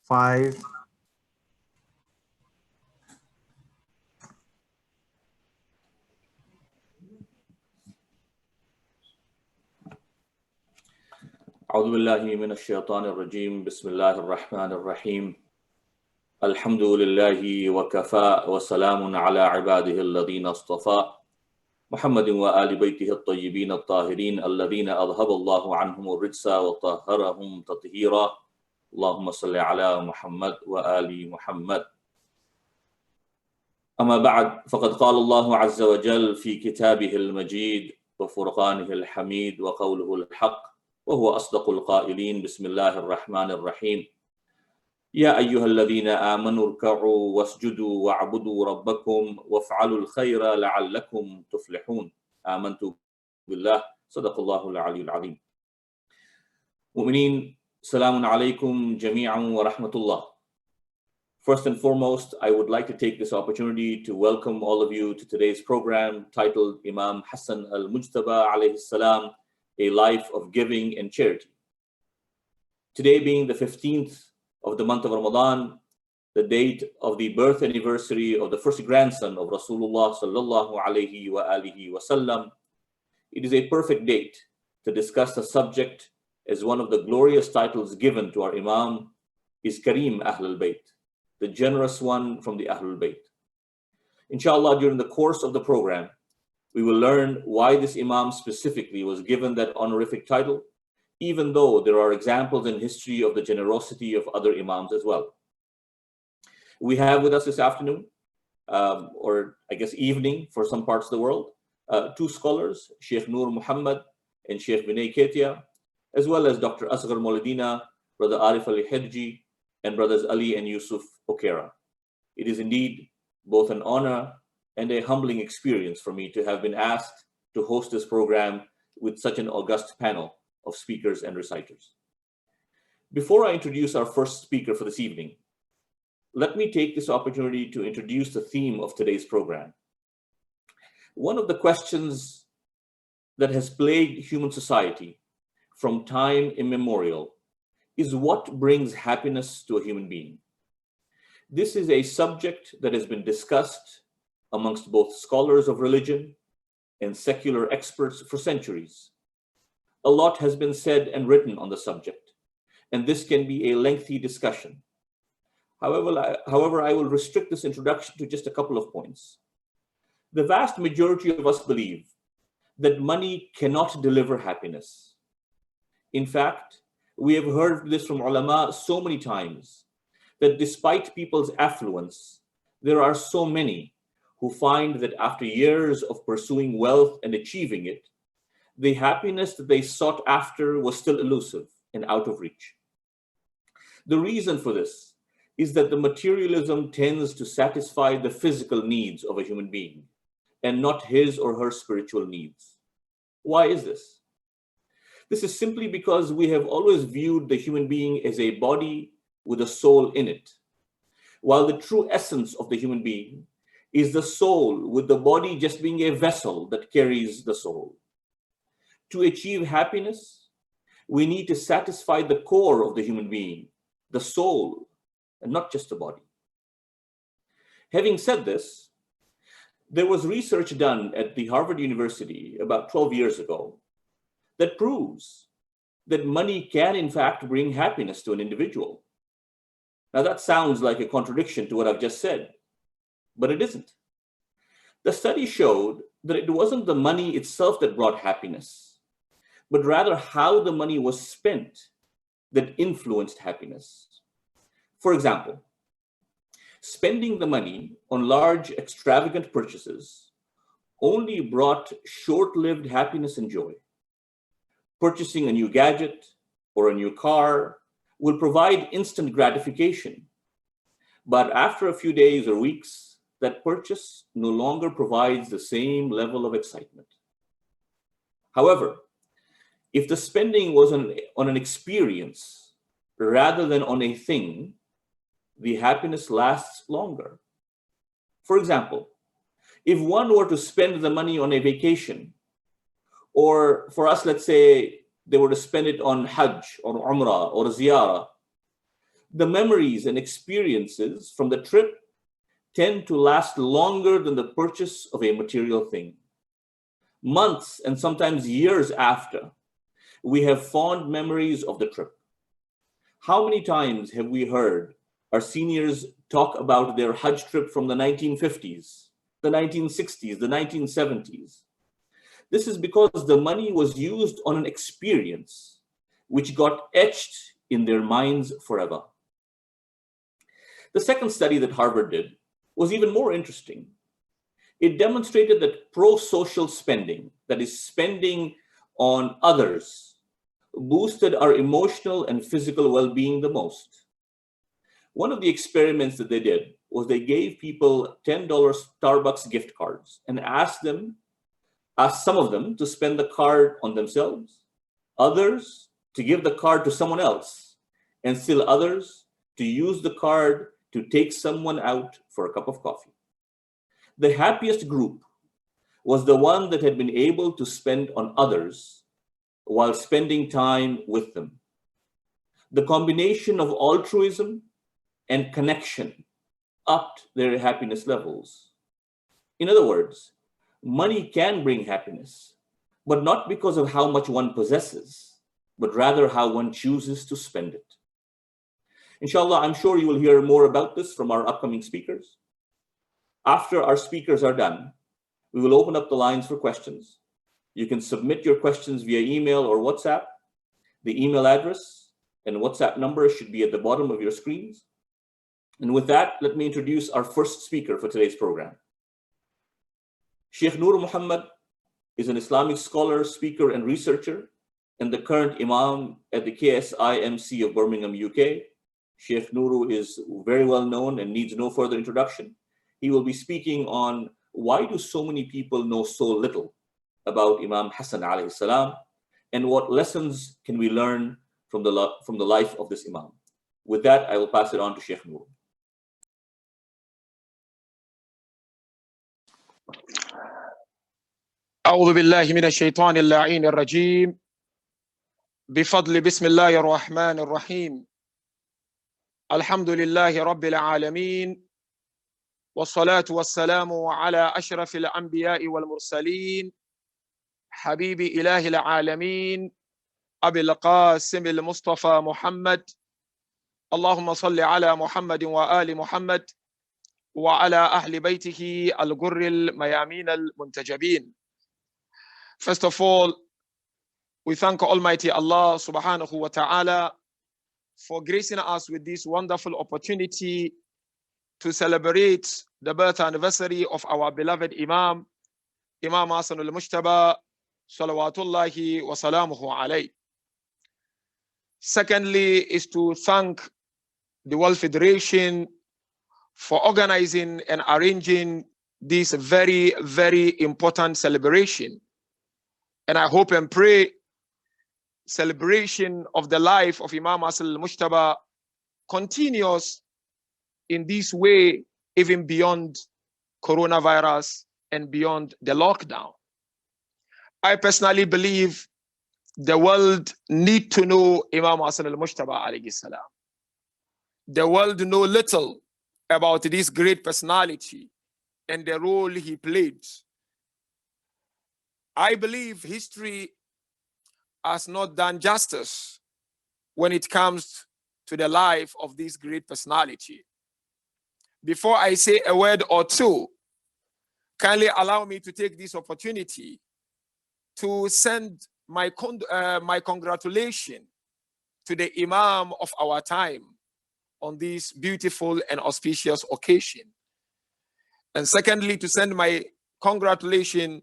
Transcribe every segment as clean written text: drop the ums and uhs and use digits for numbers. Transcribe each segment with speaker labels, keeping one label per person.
Speaker 1: 5.
Speaker 2: أعوذ بالله من الشيطان الرجيم بسم الله الرحمن الرحيم الحمد لله وكفى وسلام على عباده الذين اصطفى محمد وآل بيته الطيبين الطاهرين الذين أذهب الله عنهم الرجس وطهرهم تطهيرا اللهم صل على محمد وآل محمد أما بعد فقد قال الله عز وجل في كتابه المجيد وفرقانه الحميد وقوله الحق وهو أصدق القائلين بسم الله الرحمن الرحيم يا أيها الذين آمنوا اركعوا واسجدوا واعبدوا ربكم وافعلوا الخير لعلكم تفلحون آمنت بالله صدق الله العلي العظيم. Momineen, salamun alaykum jami'an wa rahmatullah. First and foremost, I would like to take this opportunity to welcome all of you to today's program titled Imam Hassan al-Mujtaba alayhi salam, A Life of Giving and Charity. Today being the 15th of the month of Ramadan, the date of the birth anniversary of the first grandson of Rasulullah sallallahu alayhi wa alihi wasallam, it is a perfect date to discuss the subject as one of the glorious titles given to our Imam is Kareem Ahlul Bayt, the generous one from the Ahlul Bayt. Inshallah, during the course of the program, we will learn why this Imam specifically was given that honorific title, even though there are examples in history of the generosity of other Imams as well. We have with us this afternoon, or I guess evening for some parts of the world, two scholars, Sheikh Noor Muhammad and Sheikh Vinay Ketia, as well as Dr. Asghar Mauladina, Brother Arif Ali Hedji, and Brothers Ali and Yusuf Okera. It is indeed both an honor and a humbling experience for me to have been asked to host this program with such an august panel of speakers and reciters. Before I introduce our first speaker for this evening, let me take this opportunity to introduce the theme of today's program. One of the questions that has plagued human society from time immemorial is what brings happiness to a human being. This is a subject that has been discussed amongst both scholars of religion and secular experts for centuries. A lot has been said and written on the subject, and this can be a lengthy discussion. However, I will restrict this introduction to just a couple of points. The vast majority of us believe that money cannot deliver happiness. In fact, we have heard this from ulama so many times that despite people's affluence, there are so many who find that after years of pursuing wealth and achieving it, the happiness that they sought after was still elusive and out of reach. The reason for this is that the materialism tends to satisfy the physical needs of a human being and not his or her spiritual needs. Why is this? This is simply because we have always viewed the human being as a body with a soul in it, while the true essence of the human being is the soul, with the body just being a vessel that carries the soul. To achieve happiness, we need to satisfy the core of the human being, the soul, and not just the body. Having said this, there was research done at the Harvard University about 12 years ago that proves that money can in fact bring happiness to an individual. Now that sounds like a contradiction to what I've just said, but it isn't. The study showed that it wasn't the money itself that brought happiness, but rather how the money was spent that influenced happiness. For example, spending the money on large, extravagant purchases only brought short-lived happiness and joy. Purchasing a new gadget or a new car will provide instant gratification, but after a few days or weeks, that purchase no longer provides the same level of excitement. However, if the spending was on an experience rather than on a thing, the happiness lasts longer. For example, if one were to spend the money on a vacation, or for us, let's say they were to spend it on Hajj or Umrah or Ziyarah, The memories and experiences from the trip tend to last longer than the purchase of a material thing. Months and sometimes years after, we have fond memories of the trip. How many times have we heard our seniors talk about their Hajj trip from the 1950s, the 1960s, the 1970s? This is because the money was used on an experience which got etched in their minds forever. The second study that Harvard did was even more interesting. It demonstrated that pro-social spending, that is spending on others, boosted our emotional and physical well-being the most. One of the experiments that they did was they gave people $10 Starbucks gift cards and asked some of them to spend the card on themselves, others to give the card to someone else, and still others to use the card to take someone out for a cup of coffee. The happiest group was the one that had been able to spend on others while spending time with them. The combination of altruism and connection upped their happiness levels. In other words, money can bring happiness, but not because of how much one possesses, but rather how one chooses to spend it. Inshallah, I'm sure you will hear more about this from our upcoming speakers. After our speakers are done, we will open up the lines for questions. You can submit your questions via email or WhatsApp. The email address and WhatsApp number should be at the bottom of your screens. And with that, let me introduce our first speaker for today's program. Sheikh Nur Muhammad is an Islamic scholar, speaker, and researcher, and the current Imam at the KSIMC of Birmingham, UK. Sheikh Nuru is very well known and needs no further introduction. He will be speaking on why do so many people know so little about Imam Hassan alayhi salam, and what lessons can we learn from the life of this Imam. With that, I will pass it on to Sheikh Nuru.
Speaker 1: أعوذ بالله من الشيطان اللعين الرجيم بفضل بسم الله الرحمن الرحيم الحمد لله رب العالمين والصلاة والسلام على أشرف الأنبياء والمرسلين حبيب إله العالمين أبي القاسم المصطفى محمد اللهم صل على محمد وآل محمد وعلى أهل بيته الغر الميامين المنتجبين. First of all, we thank Almighty Allah subhanahu wa ta'ala for gracing us with this wonderful opportunity to celebrate the birth anniversary of our beloved Imam, Imam Hassan al-Mujtaba, salawatullahi wa salamuhu alayh. Secondly, is to thank the World Federation for organizing and arranging this very, very important celebration. And I hope and pray celebration of the life of Imam Hassan al-Mujtaba continues in this way, even beyond coronavirus and beyond the lockdown. I personally believe the world need to know Imam Hassan al-Mujtaba alayhi salam. The world know little about this great personality and the role he played. I believe history has not done justice when it comes to the life of this great personality. Before I say a word or two, kindly allow me to take this opportunity to send my congratulations to the Imam of our time on this beautiful and auspicious occasion. And secondly, to send my congratulations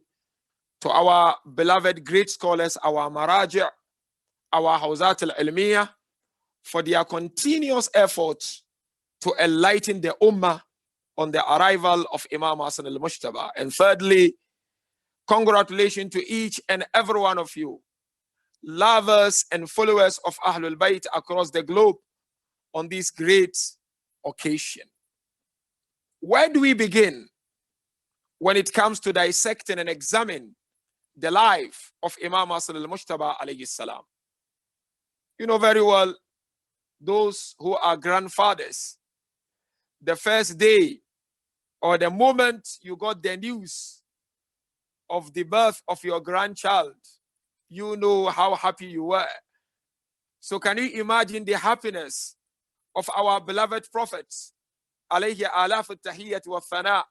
Speaker 1: to our beloved great scholars, our Maraji', our Hawzat al-Ilmiyah, for their continuous efforts to enlighten the Ummah on the arrival of Imam Hassan al-Mujtaba. And thirdly, congratulations to each and every one of you, lovers and followers of Ahlul Bayt across the globe on this great occasion. Where do we begin when it comes to dissecting and examining the life of Imam Hassan al-Mujtaba alayhi salam? You know very well those who are grandfathers, the first day or the moment you got the news of the birth of your grandchild, you know how happy you were. So can you imagine the happiness of our beloved prophets, alayhi alaf al-tahiyyat wa thana,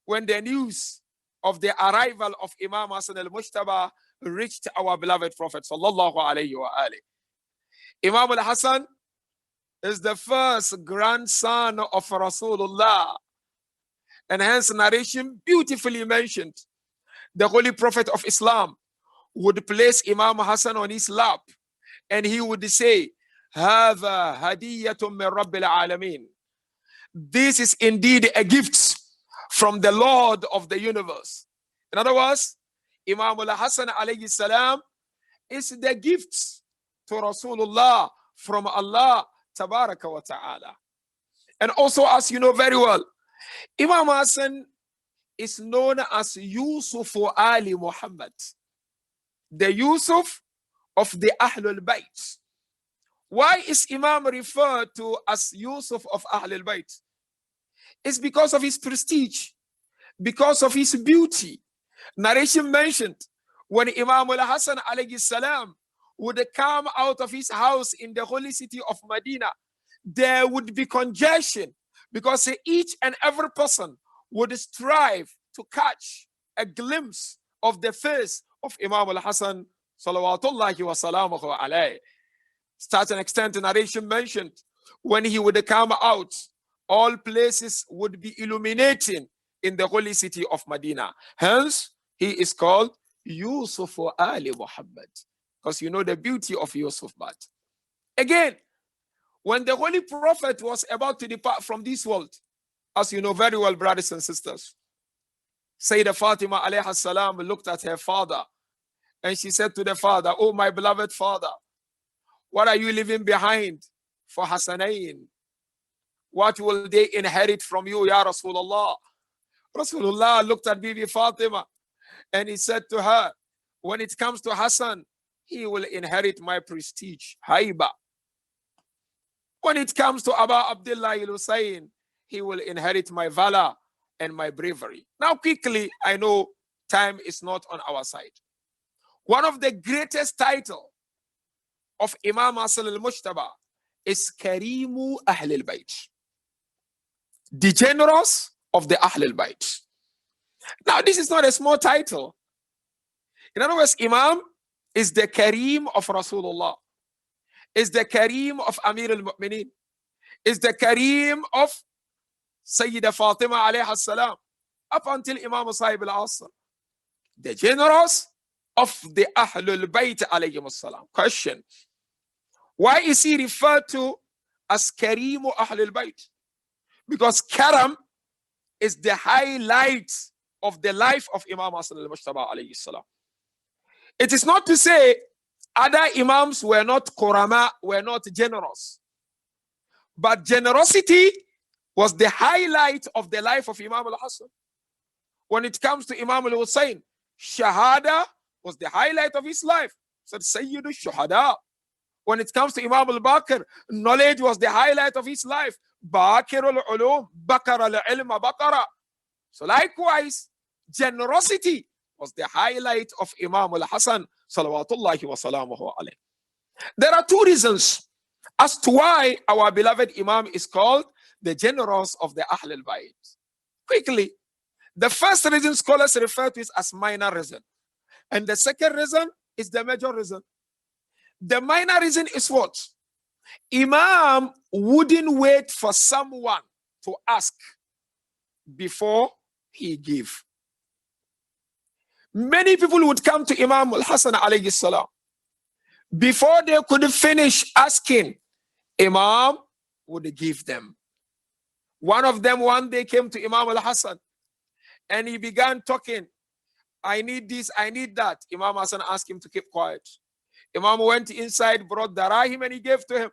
Speaker 1: when the news of the arrival of Imam Hassan al-Mujtaba reached our beloved prophet sallallahu alayhi wa alihi. Imam al-Hasan is the first grandson of Rasulullah, and hence narration beautifully mentioned. The Holy Prophet of Islam would place Imam Hassan on his lap, and he would say, هَذَا هَدِيَّةٌ مِّن رَبِّ الْعَالَمِينَ. This is indeed a gift from the Lord of the universe. In other words, Imam al-Hasan alayhi salam is the gift to Rasulullah from Allah tabaraka wa ta'ala. And also, as you know very well, Imam Hassan is known as Yusuf Ali Muhammad, the Yusuf of the Ahlul Bayt. Why is Imam referred to as Yusuf of Ahlul Bayt? It's because of his prestige, because of his beauty. Narration mentioned when Imam al-Hasan alayhi salam would come out of his house in the holy city of Medina, there would be congestion because each and every person would strive to catch a glimpse of the face of Imam al-Hasan salawatullahi wa salamuhu alayhi. Such an extent narration mentioned when he would come out, all places would be illuminating in the holy city of Medina. Hence, he is called Yusuf Ali Muhammad, because you know the beauty of Yusuf. But again, when the Holy Prophet was about to depart from this world, as you know very well, brothers and sisters, Sayyidah Fatima alayha salam looked at her father and she said to the father, "Oh, my beloved father, what are you leaving behind for Hassanain? What will they inherit from you, Ya Rasulullah?" Rasulullah looked at Bibi Fatima and he said to her, "When it comes to Hassan, he will inherit my prestige, haiba. When it comes to Aba Abdullah al-Husayn, he will inherit my valor and my bravery." Now quickly, I know time is not on our side. One of the greatest titles of Imam Hassan al-Mujtaba is Karimu Ahl al-Bayt, the generous of the Ahl al-Bayt. Now this is not a small title. In other words, Imam is the Kareem of Rasulullah, is the Kareem of Amir al-Mu'mineen, is the Kareem of Sayyidah Fatima alayha salam, up until Imam Sahib al-Asr, the generous of the Ahlul Bayt alayhim salam. Question: why is he referred to as Kareem Ahlul Bayt? Because Karam is the highlight of the life of Imam Hassan al-Mujtaba alayhi salam. It is not to say other Imams were not Qurama, were not generous, but generosity was the highlight of the life of Imam al-Hasan. When it comes to Imam al-Husayn, Shahada was the highlight of his life. Said Sayyidu Shuhada. When it comes to Imam al-Baqir, knowledge was the highlight of his life. Baqir al-Ulum, Baqar al-Ilma Baqara. So likewise, generosity was the highlight of Imam al-Hasan salawatullahi wa salamuhu alayhi. There are two reasons as to why our beloved Imam is called the generous of the Ahl al-Bayt. Quickly, the first reason scholars refer to it as minor reason, and the second reason is the major reason. The minor reason is what? Imam wouldn't wait for someone to ask before he gave. Many people would come to Imam al-Hasan alayhi salam. Before they could finish asking, Imam would give them. One of them one day came to Imam al-Hasan and he began talking. I need this, I need that. Imam Hassan asked him to keep quiet. Imam went inside, brought the rahim and he gave to him.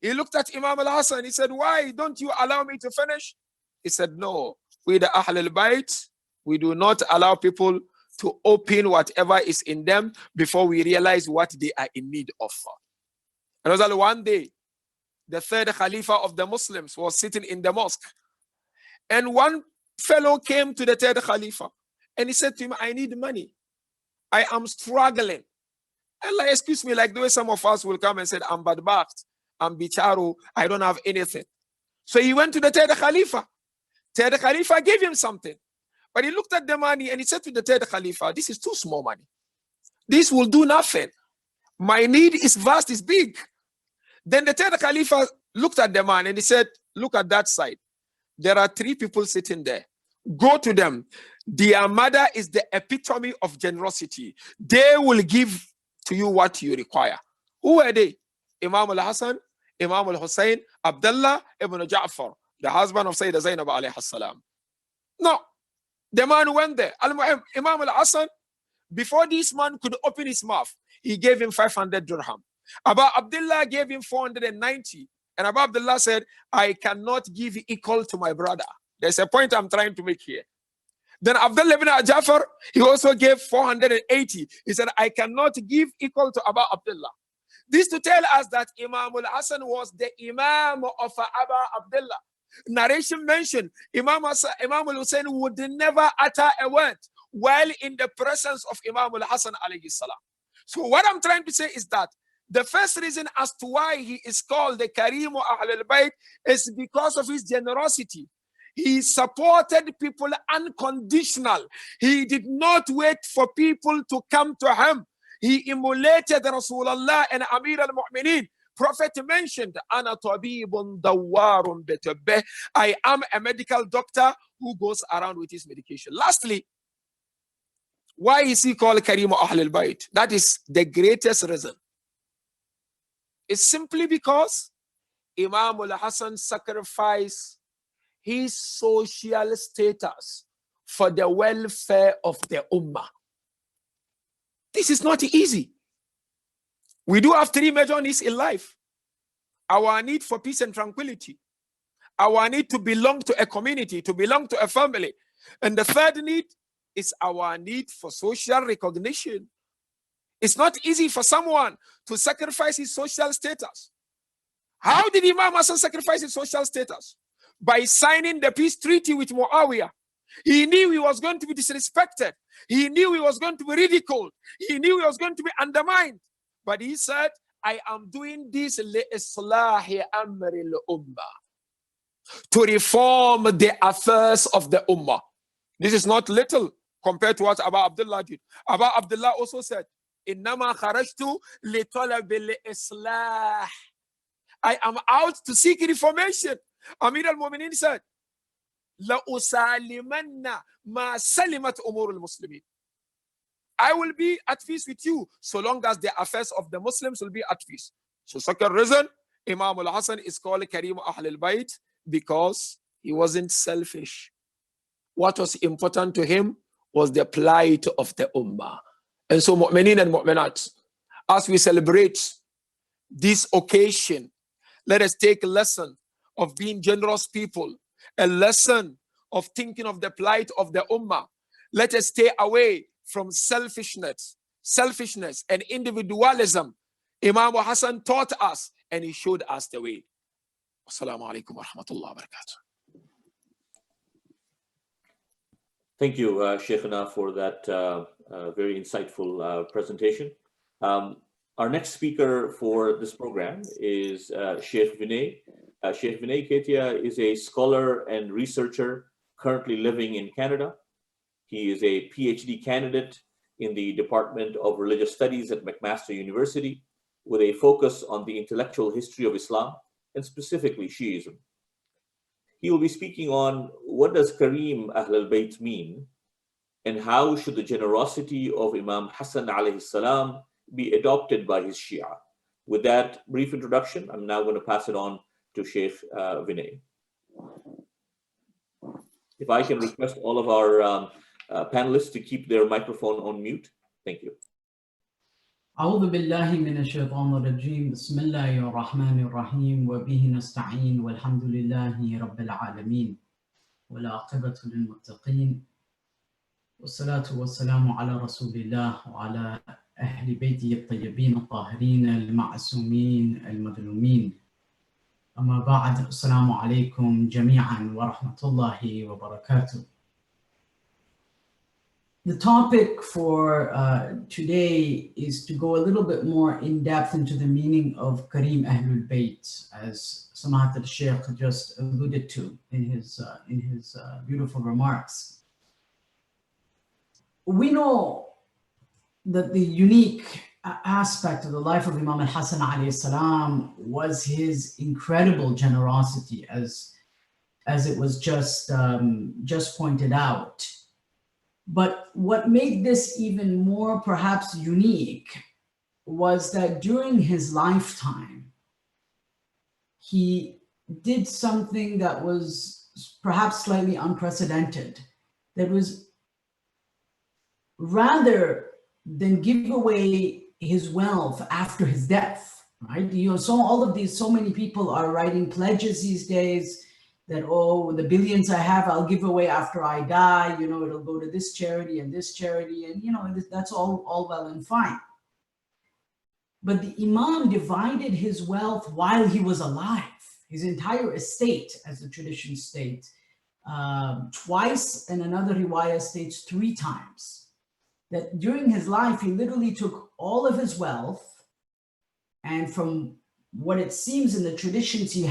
Speaker 1: He looked at Imam al-Hasan. He said, "Why don't you allow me to finish?" He said, "No, we the Ahl al-Bayt, we do not allow people to open whatever is in them before we realize what they are in need of." And one day, the third Khalifa of the Muslims, was sitting in the mosque. And one fellow came to the third Khalifa and he said to him, I need money. I am struggling. And like, excuse me, like the way some of us will come and say, I'm badbacht, I'm bicharu, I don't have anything. So he went to the third Khalifa. Third Khalifa gave him something. But he looked at the money and he said to the third Khalifa, this is too small money. This will do nothing. My need is vast, is big. Then the third Khalifa looked at the man and he said, look at that side. There are 3 people sitting there. Go to them. Their mother is the epitome of generosity. They will give to you what you require. Who are they? Imam al-Hasan, Imam al-Hussein, Abdullah ibn Ja'far, the husband of Sayyidah Zainab alayhi salam. No. The man went there. Imam al-Hasan, before this man could open his mouth, he gave him 500 dirham. Abu Abdullah gave him 490. And Abu Abdullah said, I cannot give equal to my brother. There's a point I'm trying to make here. Then Abdullah ibn Ja'far, he also gave 480. He said, I cannot give equal to Abu Abdullah. This to tell us that Imam al-Hasan was the Imam of Abu Abdullah. Narration mentioned Imam al-Hussein would never utter a word while in the presence of Imam al-Hasan alayhi salam. So what I'm trying to say is that the first reason as to why he is called the Karim Ahl al-Bayt is because of his generosity. He supported people unconditional. He did not wait for people to come to him. He emulated Rasulullah and Amir al-Momineen. Prophet mentioned, Ana tabibun dawarun bitabbih. I am a medical doctor who goes around with his medication. Lastly, why is he called Karim Ahl al-Bayt? That is the greatest reason. It's simply because Imam al-Hasan sacrificed his social status for the welfare of the Ummah. This is not easy. We do have 3 major needs in life. Our need for peace and tranquility. Our need to belong to a community, to belong to a family. And the third need is our need for social recognition. It's not easy for someone to sacrifice his social status. How did Imam Hassan sacrifice his social status? By signing the peace treaty with Muawiyah. He knew he was going to be disrespected. He knew he was going to be ridiculed. He knew he was going to be undermined. But he said, I am doing this li-islahi amri al-ummah, to reform the affairs of the ummah. This is not little compared to what Abu Abdullah did. Abu Abdullah also said, Innama kharajtu li talab al-islah. I am out to seek reformation. Amir al-Momineen said, La usalimanna ma salimat umur al-Muslimin. I will be at peace with you so long as the affairs of the Muslims will be at peace. So second reason, Imam al-Hasan is called Karim Ahl al-Bayt because he wasn't selfish. What was important to him was the plight of the Ummah. And so Momineen and Mominat, as we celebrate this occasion, let us take a lesson of being generous people, a lesson of thinking of the plight of the Ummah. Let us stay away from selfishness and individualism. Imam Hassan taught us and he showed us the way. Assalamu alaikum wa rahmatullahi wa barakatuh.
Speaker 2: Thank you, Shaykhana, for that very insightful presentation. Our next speaker for this program is Sheikh Vinay. Sheikh Vinay Ketia is a scholar and researcher currently living in Canada. He is a PhD candidate in the Department of Religious Studies at McMaster University with a focus on the intellectual history of Islam and specifically Shiism. He will be speaking on what does Karim Ahl al-Bayt mean and how should the generosity of Imam Hassan alayhi salam be adopted by his Shia. With that brief introduction, I'm now going to pass it on to Sheikh Vinay. If I can request all of our panelists to keep their microphone on mute. Thank you.
Speaker 3: أعوذ بالله من الشيطان الرجيم بسم الله الرحمن الرحيم وبه نستعين والحمد لله رب العالمين والعاقبة للمتقين والصلاة والسلام على رسول الله وعلى أهل بيته الطيبين الطاهرين المعصومين المظلومين أما بعد السلام عليكم جميعا ورحمة الله وبركاته. The topic for today is to go a little bit more in depth into the meaning of Kareem Ahlul Bayt, as Samahat al-Sheikh just alluded to in his beautiful remarks. We know that the unique aspect of the life of Imam al-Hasan alayhi salam was his incredible generosity, as it was just pointed out. But what made this even more perhaps unique was that during his lifetime, he did something that was perhaps slightly unprecedented. That was, rather than give away his wealth after his death, right? You know, so many people are writing pledges these days that, oh, the billions I have, I'll give away after I die. You know, it'll go to this charity and this charity, and you know, that's all well and fine. But the Imam divided his wealth while he was alive, his entire estate, as the tradition states, twice, and another riwayah states 3 times. That during his life, he literally took all of his wealth, and from what it seems in the traditions he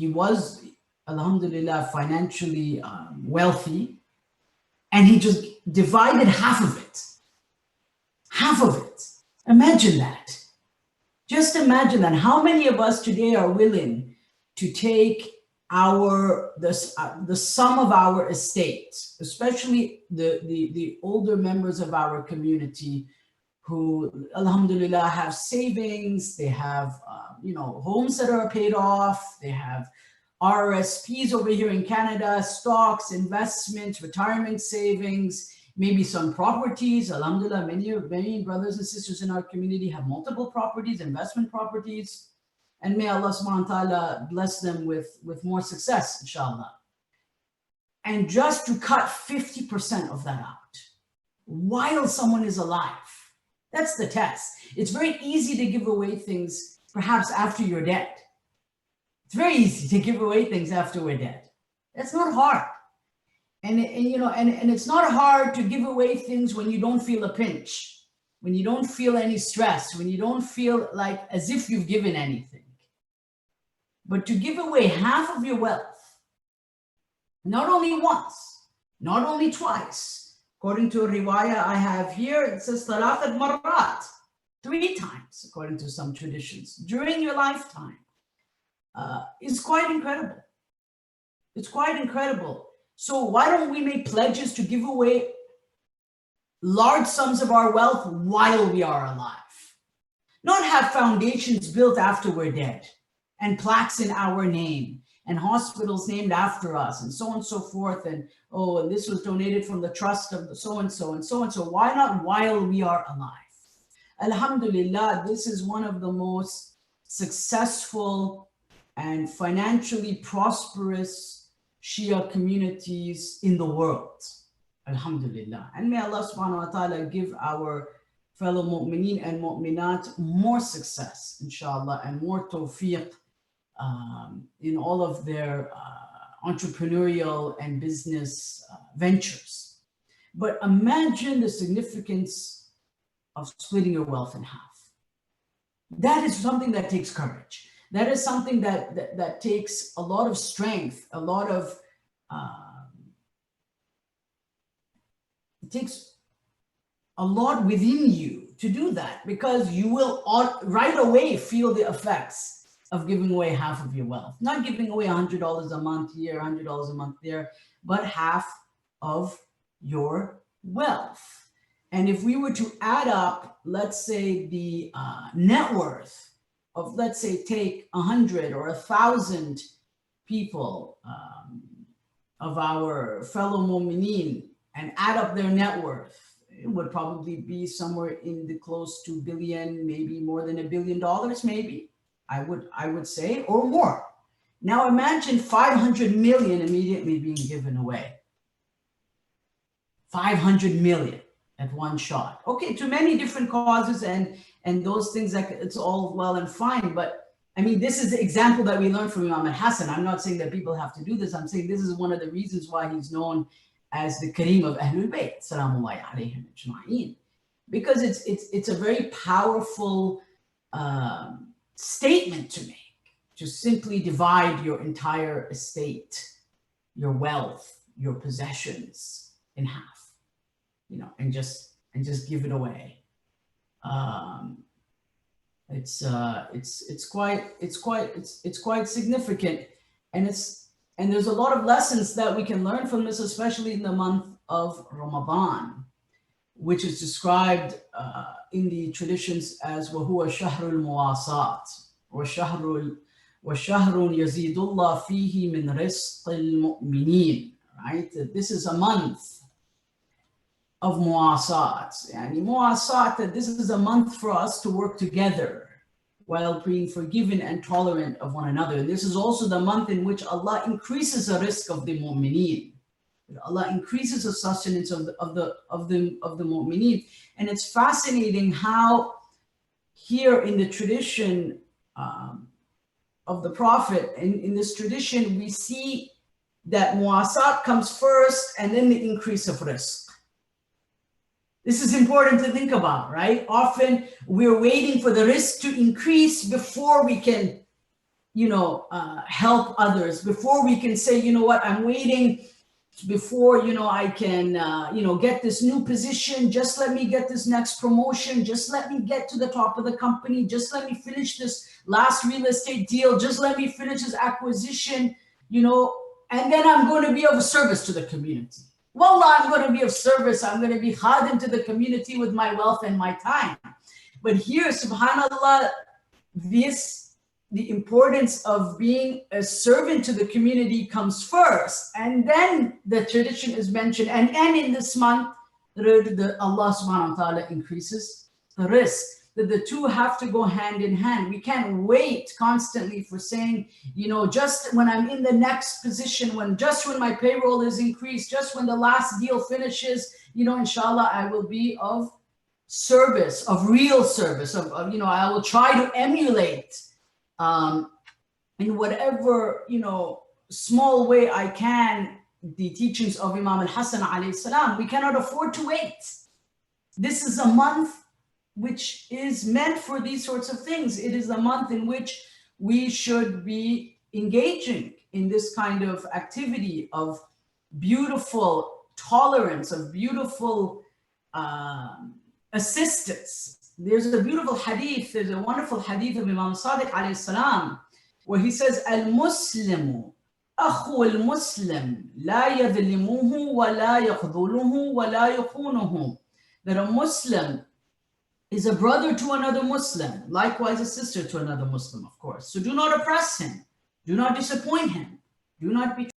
Speaker 3: was, alhamdulillah, financially wealthy, and he just divided half of it. Half of it. Imagine that. Just imagine that. How many of us today are willing to take the sum of our estate, especially the older members of our community who, alhamdulillah, have savings, they have homes that are paid off, they have RRSPs over here in Canada, stocks, investments, retirement savings, maybe some properties. Alhamdulillah, many brothers and sisters in our community have multiple properties, investment properties. And may Allah subhanahu wa ta'ala bless them with more success, inshallah. And just to cut 50% of that out while someone is alive, that's the test. It's very easy to give away things perhaps after you're dead. It's very easy to give away things after we're dead. That's not hard. And it's not hard to give away things when you don't feel a pinch, when you don't feel any stress, when you don't feel like as if you've given anything. But to give away half of your wealth, not only once, not only twice, according to a riwayah I have here, it says thalathat marrat, 3 times, according to some traditions, during your lifetime, is quite incredible. It's quite incredible. So why don't we make pledges to give away large sums of our wealth while we are alive? Not have foundations built after we're dead, and plaques in our name, and hospitals named after us, and so on and so forth, and this was donated from the trust of the so-and-so, and so-and-so. Why not while we are alive? Alhamdulillah, this is one of the most successful and financially prosperous Shia communities in the world. Alhamdulillah. And may Allah subhanahu wa ta'ala give our fellow Momineen and Mominat more success, inshallah, and more tawfiq in all of their entrepreneurial and business ventures. But imagine the significance of splitting your wealth in half. That is something that takes courage. That is something that takes a lot of strength, a lot of, it takes a lot within you to do that, because you will right away feel the effects of giving away half of your wealth. Not giving away $100 a month here, $100 a month there, but half of your wealth. And if we were to add up, let's say the net worth of, let's say, take 100 or 1,000 people of our fellow Momineen and add up their net worth, it would probably be somewhere in the close to billion, maybe more than $1 billion, maybe. I would say, or more. Now imagine 500 million immediately being given away. 500 million at one shot. Okay, to many different causes and those things, that it's all well and fine, but I mean, this is the example that we learned from Imam al-Hasan. I'm not saying that people have to do this. I'm saying this is one of the reasons why he's known as the Kareem of Ahlul Bayt, salamullahi alayhim ajma'in. Because it's a very powerful statement to make, to simply divide your entire estate, your wealth, your possessions in half, you know, and just give it away. It's quite significant, and there's a lot of lessons that we can learn from this, especially in the month of Ramadan, which is described in the traditions as وَهُوَ شَهْرُ الْمُوَاسَاةِ وَشَهْرٌ يَزِيدُ اللَّهُ فِيهِ مِنْ رِزْقِ الْمُؤْمِنِينَ. Right? This is a month of muasat. And muasat, that this is a month for us to work together while being forgiving and tolerant of one another. And this is also the month in which Allah increases the risk of the Momineen. Allah increases the sustenance of the Momineen. And it's fascinating how here in the tradition of the Prophet, in this tradition, we see that muasat comes first and then the increase of risk. This is important to think about, right? Often we're waiting for the risk to increase before we can, you know, help others, before we can say, you know what, I'm waiting before, you know, I can, you know, get this new position. Just let me get this next promotion. Just let me get to the top of the company. Just let me finish this last real estate deal. Just let me finish this acquisition, you know, and then I'm going to be of service to the community. Wallah, I'm going to be of service. I'm going to be khadim to the community with my wealth and my time. But here, subhanAllah, the importance of being a servant to the community comes first. And then the tradition is mentioned. And in this month, Allah subhanahu wa ta'ala increases the risk. That the two have to go hand in hand. We can't wait constantly for saying, you know, just when I'm in the next position, just when my payroll is increased, just when the last deal finishes, you know, inshallah, I will be of service, of real service, of you know, I will try to emulate in whatever, you know, small way I can, the teachings of Imam al-Hasan alayhi salam. We cannot afford to wait. This is a month which is meant for these sorts of things. It is a month in which we should be engaging in this kind of activity of beautiful tolerance, of beautiful assistance. There's a beautiful hadith, there's a wonderful hadith of Imam Sadiq alayhi salam, where he says, Al-Muslimu أخو المسلم لا يظلمه ولا يخذله ولا يخونه. That a Muslim is a brother to another Muslim, likewise a sister to another Muslim, of course. So do not oppress him, do not disappoint him, do not be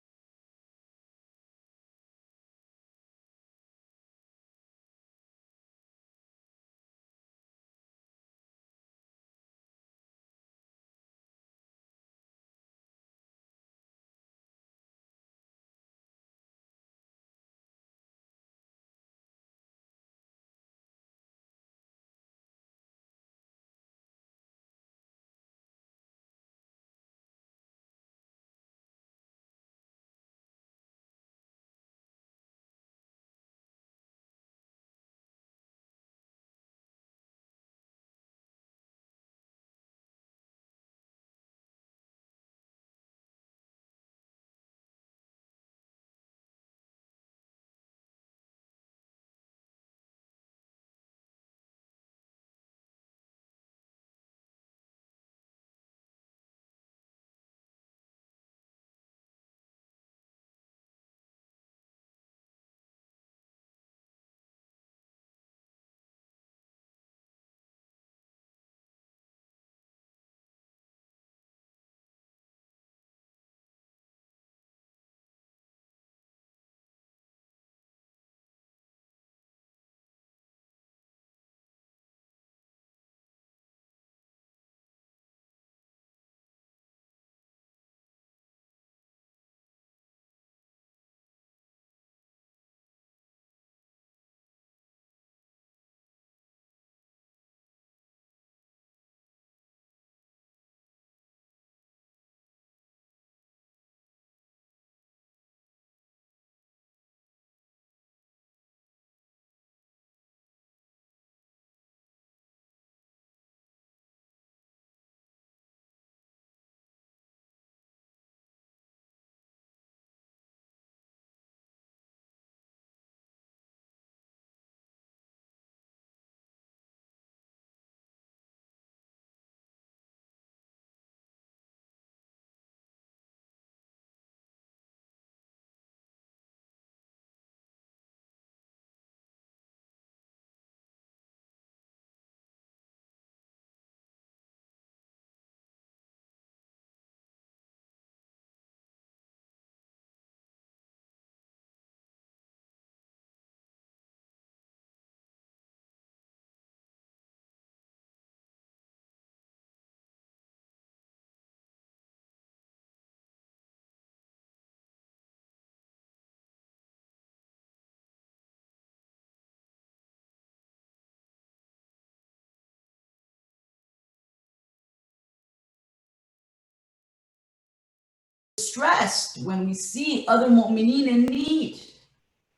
Speaker 3: distressed when we see other Momineen in need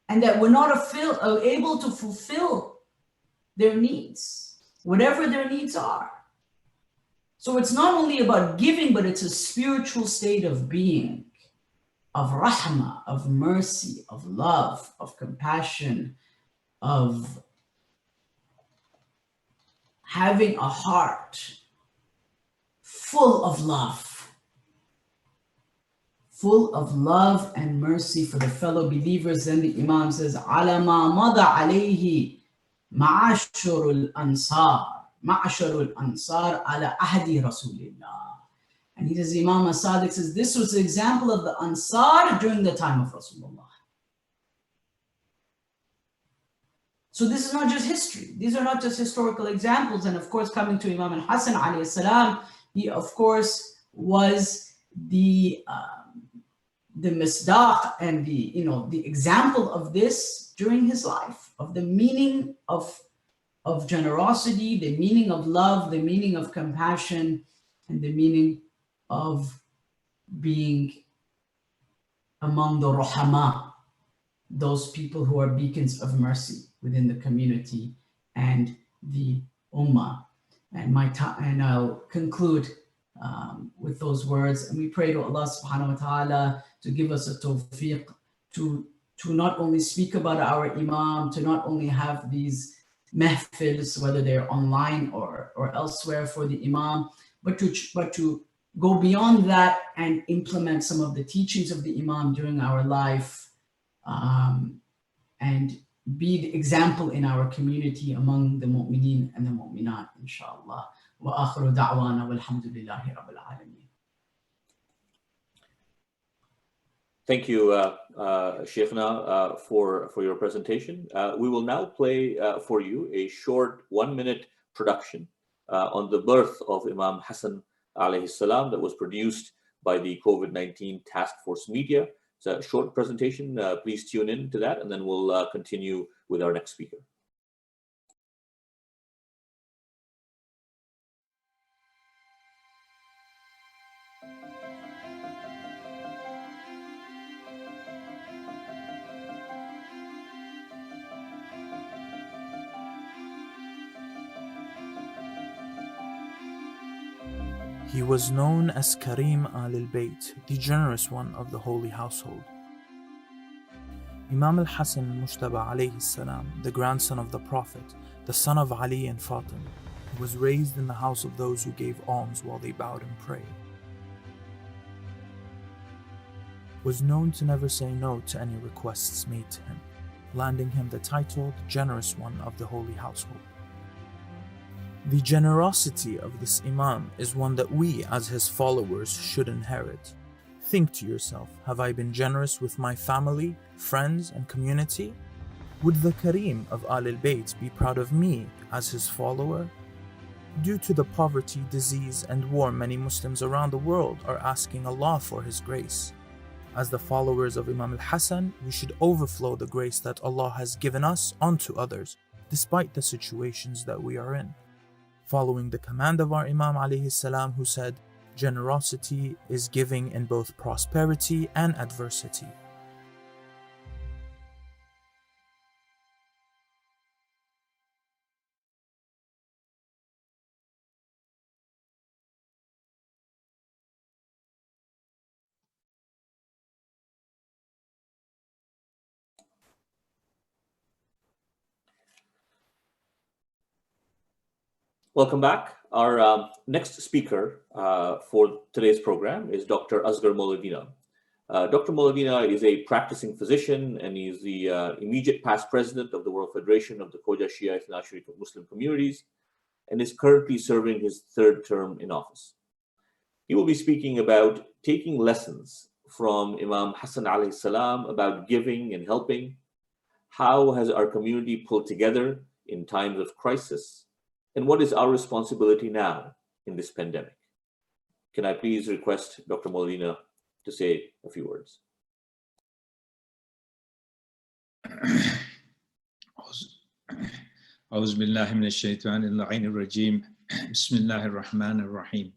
Speaker 3: and that we're not able to fulfill their needs, whatever their needs are. So it's not only about giving, but it's a spiritual state of being, of rahmah, of mercy, of love, of compassion, of having a heart full of love and mercy for the fellow believers. Then the Imam says, "Ala ma mada alayhi ma'asharul ansar ala ahdi Rasulillah." And he says, Imam as-Sadiq says, this was the example of the Ansar during the time of Rasulullah. So this is not just history. These are not just historical examples. And of course, coming to Imam al-Hasan alayhi salam, he of course was the misdaq and the example of this during his life, of the meaning of generosity, the meaning of love, the meaning of compassion, and the meaning of being among the ruhama, those people who are beacons of mercy within the community and the ummah. And I'll conclude with those words. And we pray to Allah subhanahu wa ta'ala to give us a tawfiq to not only speak about our Imam, to not only have these mehfils, whether they're online or elsewhere for the Imam, but to go beyond that and implement some of the teachings of the Imam during our life, and be the example in our community among the Momineen and the Mominat, inshallah. Wa akhiru da'wana walhamdulillahi rabbil alameen.
Speaker 2: Thank you, Sheikhna, for your presentation. We will now play for you a short 1-minute production on the birth of Imam Hassan alayhi salam that was produced by the COVID-19 Task Force Media. It's a short presentation. Please tune in to that, and then we'll continue with our next speaker.
Speaker 4: He was known as Karim al-Bayt, the generous one of the holy household. Imam al-Hasan al-Mujtaba alayhi salam, the grandson of the Prophet, the son of Ali and Fatima, was raised in the house of those who gave alms while they bowed and prayed. Was known to never say no to any requests made to him, landing him the title the generous one of the holy household. The generosity of this Imam is one that we as his followers should inherit. Think to yourself, have I been generous with my family, friends, and community? Would the Karim of al-Bayt be proud of me as his follower? Due to the poverty, disease, and war, many Muslims around the world are asking Allah for His grace. As the followers of Imam al-Hasan, we should overflow the grace that Allah has given us onto others, despite the situations that we are in. Following the command of our Imam alayhi salam, who said, generosity is giving in both prosperity and adversity.
Speaker 2: Welcome back. Our next speaker for today's program is Dr. Asghar Moulavina. Dr. Moulavina is a practicing physician, and he is the immediate past president of the World Federation of the Khoja Shia Ithna Sharif Muslim Communities, and is currently serving his 3rd term in office. He will be speaking about taking lessons from Imam Hassan alayhi salam about giving and helping. How has our community pulled together in times of crisis? And what is our responsibility now in this pandemic? Can I please request Dr. Moulavina to say a few words?
Speaker 5: أعوذ بالله من الشيطان اللعين الرجيم بسم الله الرحمن الرحيم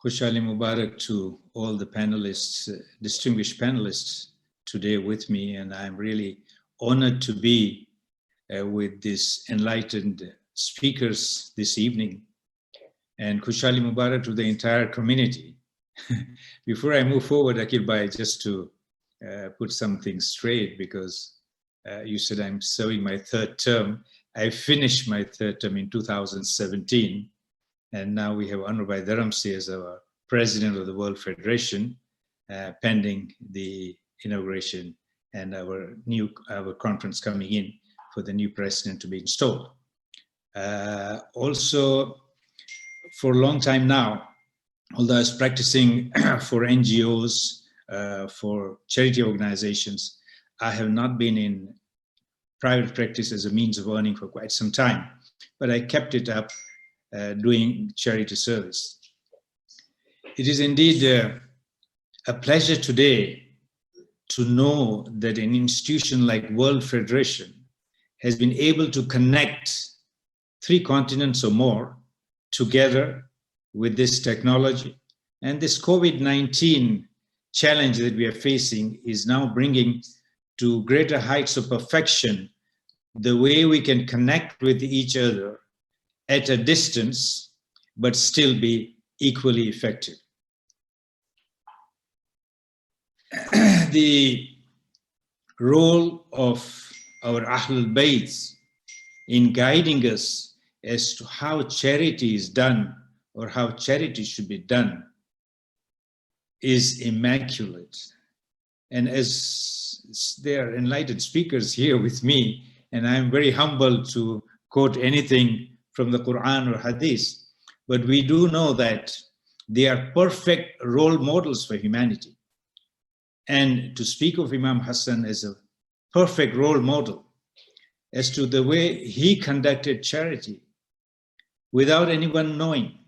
Speaker 5: Khushali Mubarak to all the panelists, distinguished panelists today with me, and I'm really honored to be with these enlightened speakers this evening. And Khushali Mubarak to the entire community. Before I move forward, Akil Bhai, just to put something straight, because you said I'm serving my third term. I finished my third term in 2017, and now we have Anwar Bhai Dharamsi as our president of the World Federation, pending the inauguration and our conference coming in for the new president to be installed. Also, for a long time now, although I was practicing for NGOs, for charity organizations, I have not been in private practice as a means of earning for quite some time, but I kept it up doing charity service. It is indeed a pleasure today to know that an institution like World Federation has been able to connect 3 continents or more together with this technology. And this COVID-19 challenge that we are facing is now bringing to greater heights of perfection the way we can connect with each other at a distance, but still be equally effective. The role of our Ahlul Bayt in guiding us as to how charity is done or how charity should be done is immaculate. And as there are enlightened speakers here with me, and I'm very humbled to quote anything from the Quran or Hadith, but we do know that they are perfect role models for humanity. And to speak of Imam Hassan as a perfect role model as to the way he conducted charity without anyone knowing.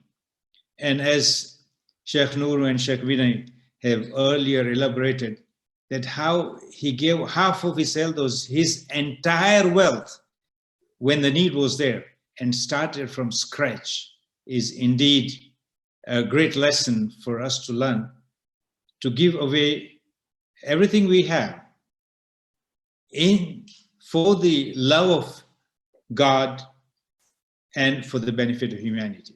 Speaker 5: And as Sheikh Nuru and Sheikh Vinay have earlier elaborated, that how he gave half of his elders his entire wealth when the need was there and started from scratch is indeed a great lesson for us to learn, to give away everything we have for the love of God and for the benefit of humanity.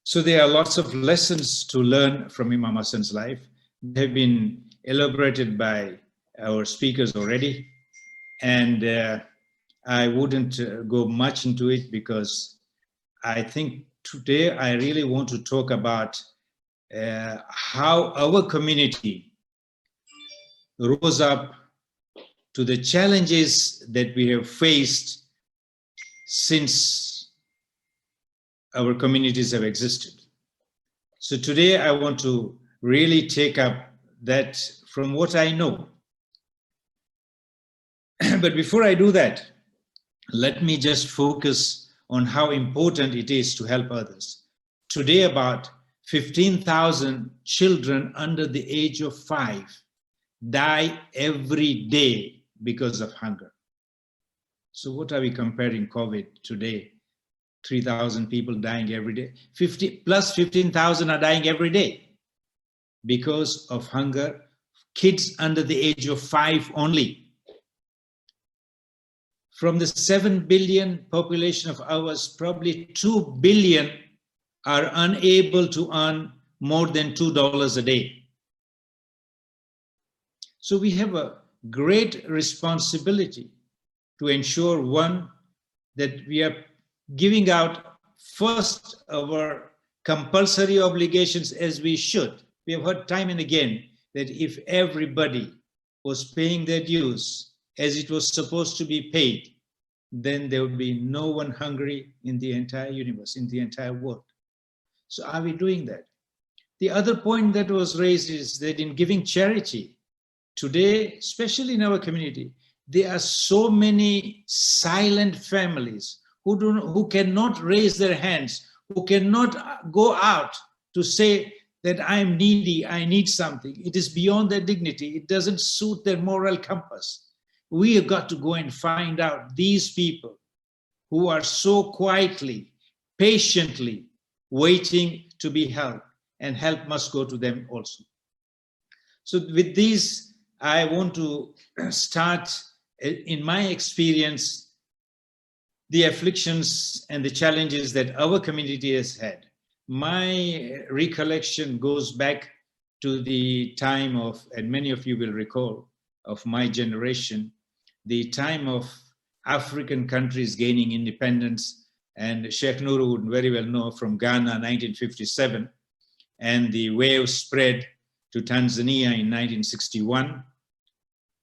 Speaker 5: So there are lots of lessons to learn from Imam Hassan's life. They have been elaborated by our speakers already, and I wouldn't go much into it because I think today I really want to talk about how our community rose up to the challenges that we have faced since our communities have existed. So today I want to really take up that from what I know. But before I do that, let me just focus on how important it is to help others. Today, about 15,000 children under the age of 5 die every day because of hunger. So what are we comparing COVID today? 3,000 people dying every day. 15,000 are dying every day because of hunger. Kids under the age of 5 only. From the 7 billion population of ours, probably 2 billion are unable to earn more than $2 a day. So we have a great responsibility to ensure, one, that we are giving out first our compulsory obligations as we should. We have heard time and again that if everybody was paying their dues as it was supposed to be paid, then there would be no one hungry in the entire universe, in the entire world. So are we doing that? The other point that was raised is that in giving charity, today, especially in our community, there are so many silent families who cannot raise their hands, who cannot go out to say that I'm needy, I need something. It is beyond their dignity. It doesn't suit their moral compass. We have got to go and find out these people who are so quietly, patiently waiting to be helped, and help must go to them also. So with these, I want to start, in my experience, the afflictions and the challenges that our community has had. My recollection goes back to the time of, and many of you will recall, of my generation, the time of African countries gaining independence, and Sheikh Nuru would very well know from Ghana, 1957, and the wave spread to Tanzania in 1961.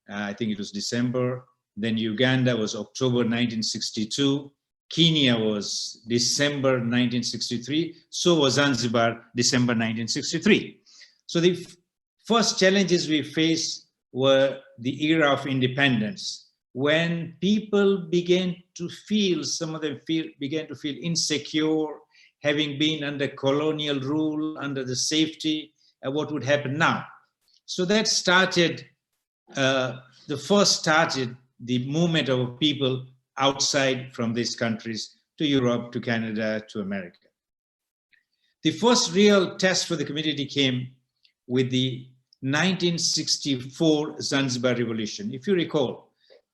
Speaker 5: I think it was December. Then Uganda was October 1962. Kenya was December 1963. So was Zanzibar, December 1963. So the first challenges we faced were the era of independence, when people began to feel, some of them began to feel insecure, having been under colonial rule, under the safety, and what would happen now. So that started, started the movement of people outside from these countries to Europe, to Canada, to America. The first real test for the community came with the 1964 Zanzibar Revolution. If you recall,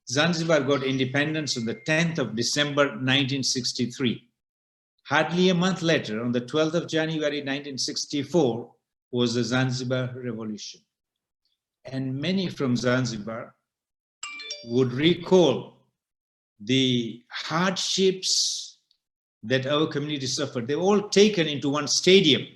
Speaker 5: Zanzibar got independence on the 10th of December 1963. Hardly a month later, on the 12th of January 1964, was the Zanzibar Revolution. And many from Zanzibar would recall the hardships that our community suffered. They were all taken into one stadium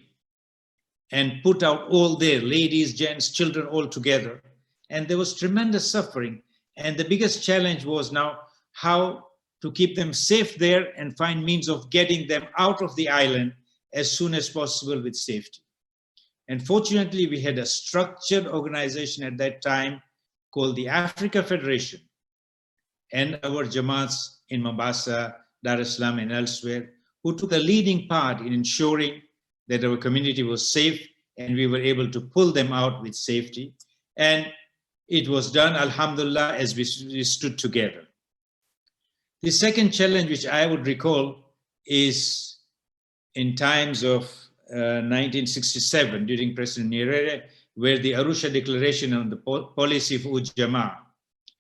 Speaker 5: and put out all there, ladies, gents, children, all together. And there was tremendous suffering. And the biggest challenge was now how to keep them safe there and find means of getting them out of the island as soon as possible with safety. And fortunately, we had a structured organization at that time called the Africa Federation, and our Jamaats in Mombasa, Dar es Salaam, and elsewhere, who took a leading part in ensuring that our community was safe and we were able to pull them out with safety. And it was done, alhamdulillah, as we stood together. The second challenge, which I would recall, is in times of 1967, during President Nyerere, where the Arusha Declaration on the policy of Ujamaa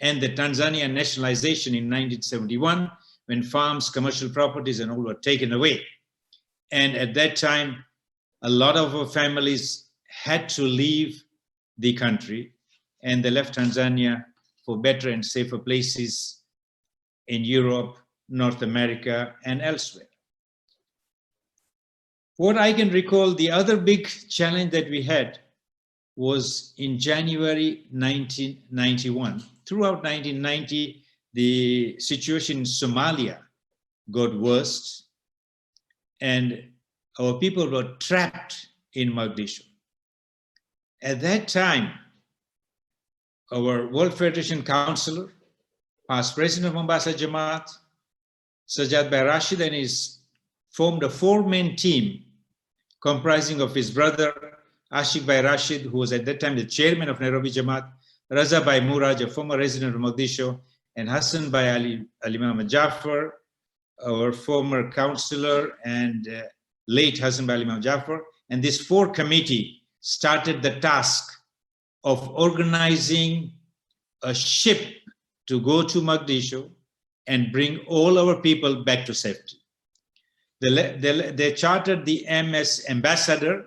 Speaker 5: and the Tanzanian nationalization in 1971, when farms, commercial properties, and all were taken away. And at that time, a lot of our families had to leave the country, and they left Tanzania for better and safer places in Europe, North America, and elsewhere. What I can recall, the other big challenge that we had was in January 1991. Throughout 1990, the situation in Somalia got worse, and our people were trapped in Mogadishu. At that time, our World Federation Councillor, past President of Mombasa Jamaat, Sajjad Bhai Rashid, and his formed a four-man team comprising of his brother, Ashik Bhai Rashid, who was at that time the chairman of Nairobi Jamaat, Raza Bhai Muraj, a former resident of Mogadishu, and Hassan Bhai al-Imam Jafar, our former councillor, and late Hassan Bhai al-Imam Jafar. And this four committee started the task of organizing a ship to go to Mogadishu and bring all our people back to safety. They chartered the MS Ambassador,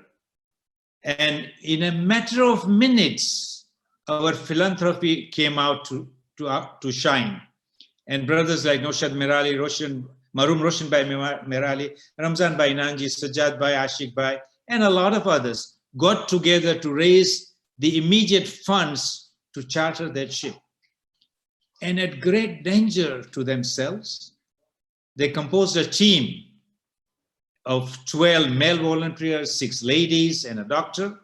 Speaker 5: and in a matter of minutes, our philanthropy came out to shine. And brothers like Noshad Merali, Maroom Roshan Bhai Merali, Ramzan Bhai Nanji, Sajjad Bhai, Ashik Bhai, and a lot of others got together to raise the immediate funds to charter that ship. And at great danger to themselves, they composed a team of 12 male volunteers, 6 ladies, and a doctor,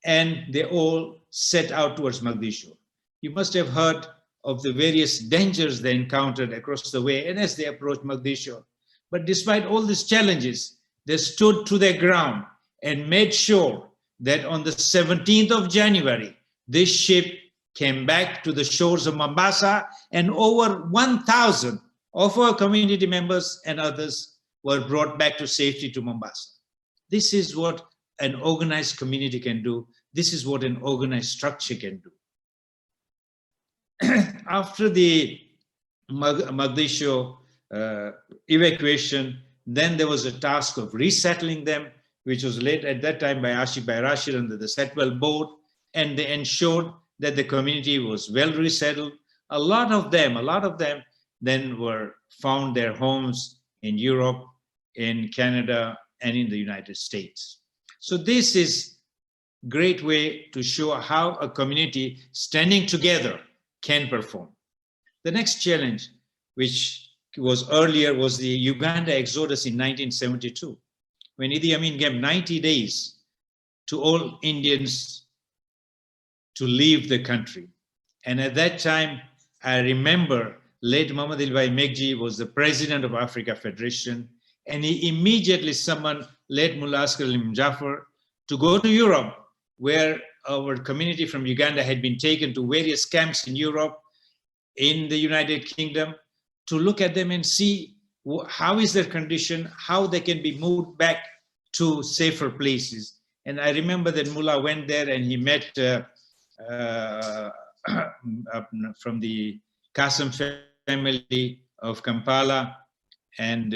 Speaker 5: and they all set out towards Mogadishu. You must have heard of the various dangers they encountered across the way and as they approached Mogadishu. But despite all these challenges, they stood to their ground and made sure that on the 17th of January, this ship came back to the shores of Mombasa, and over 1,000 of our community members and others were brought back to safety to Mombasa. This is what an organized community can do. This is what an organized structure can do. After the Mogadishu evacuation, then there was a task of resettling them, which was led at that time by Ashik Bhai Rashid under the Setwell board, and they ensured that the community was well resettled. A lot of them then were found their homes in Europe, in Canada, and in the United States. So this is a great way to show how a community standing together can perform. The next challenge, which was earlier, was the Uganda exodus in 1972, when Idi Amin gave 90 days to all Indians to leave the country. And at that time, I remember late Muhammad Ilbai Megji was the president of Africa Federation, and he immediately summoned late Mullah Askar Ali Mujaffer to go to Europe, where our community from Uganda had been taken to various camps in Europe, in the United Kingdom, to look at them and see how is their condition, how they can be moved back to safer places. And I remember that Mullah went there and he met from the Kasam family of Kampala, and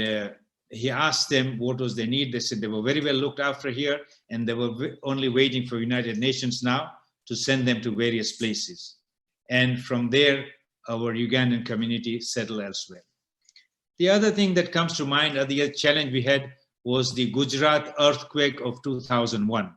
Speaker 5: he asked them what was their need. They said they were very well looked after here, and they were only waiting for United Nations now to send them to various places. And from there, our Ugandan community settled elsewhere. The other thing that comes to mind, the other challenge we had, was the Gujarat earthquake of 2001.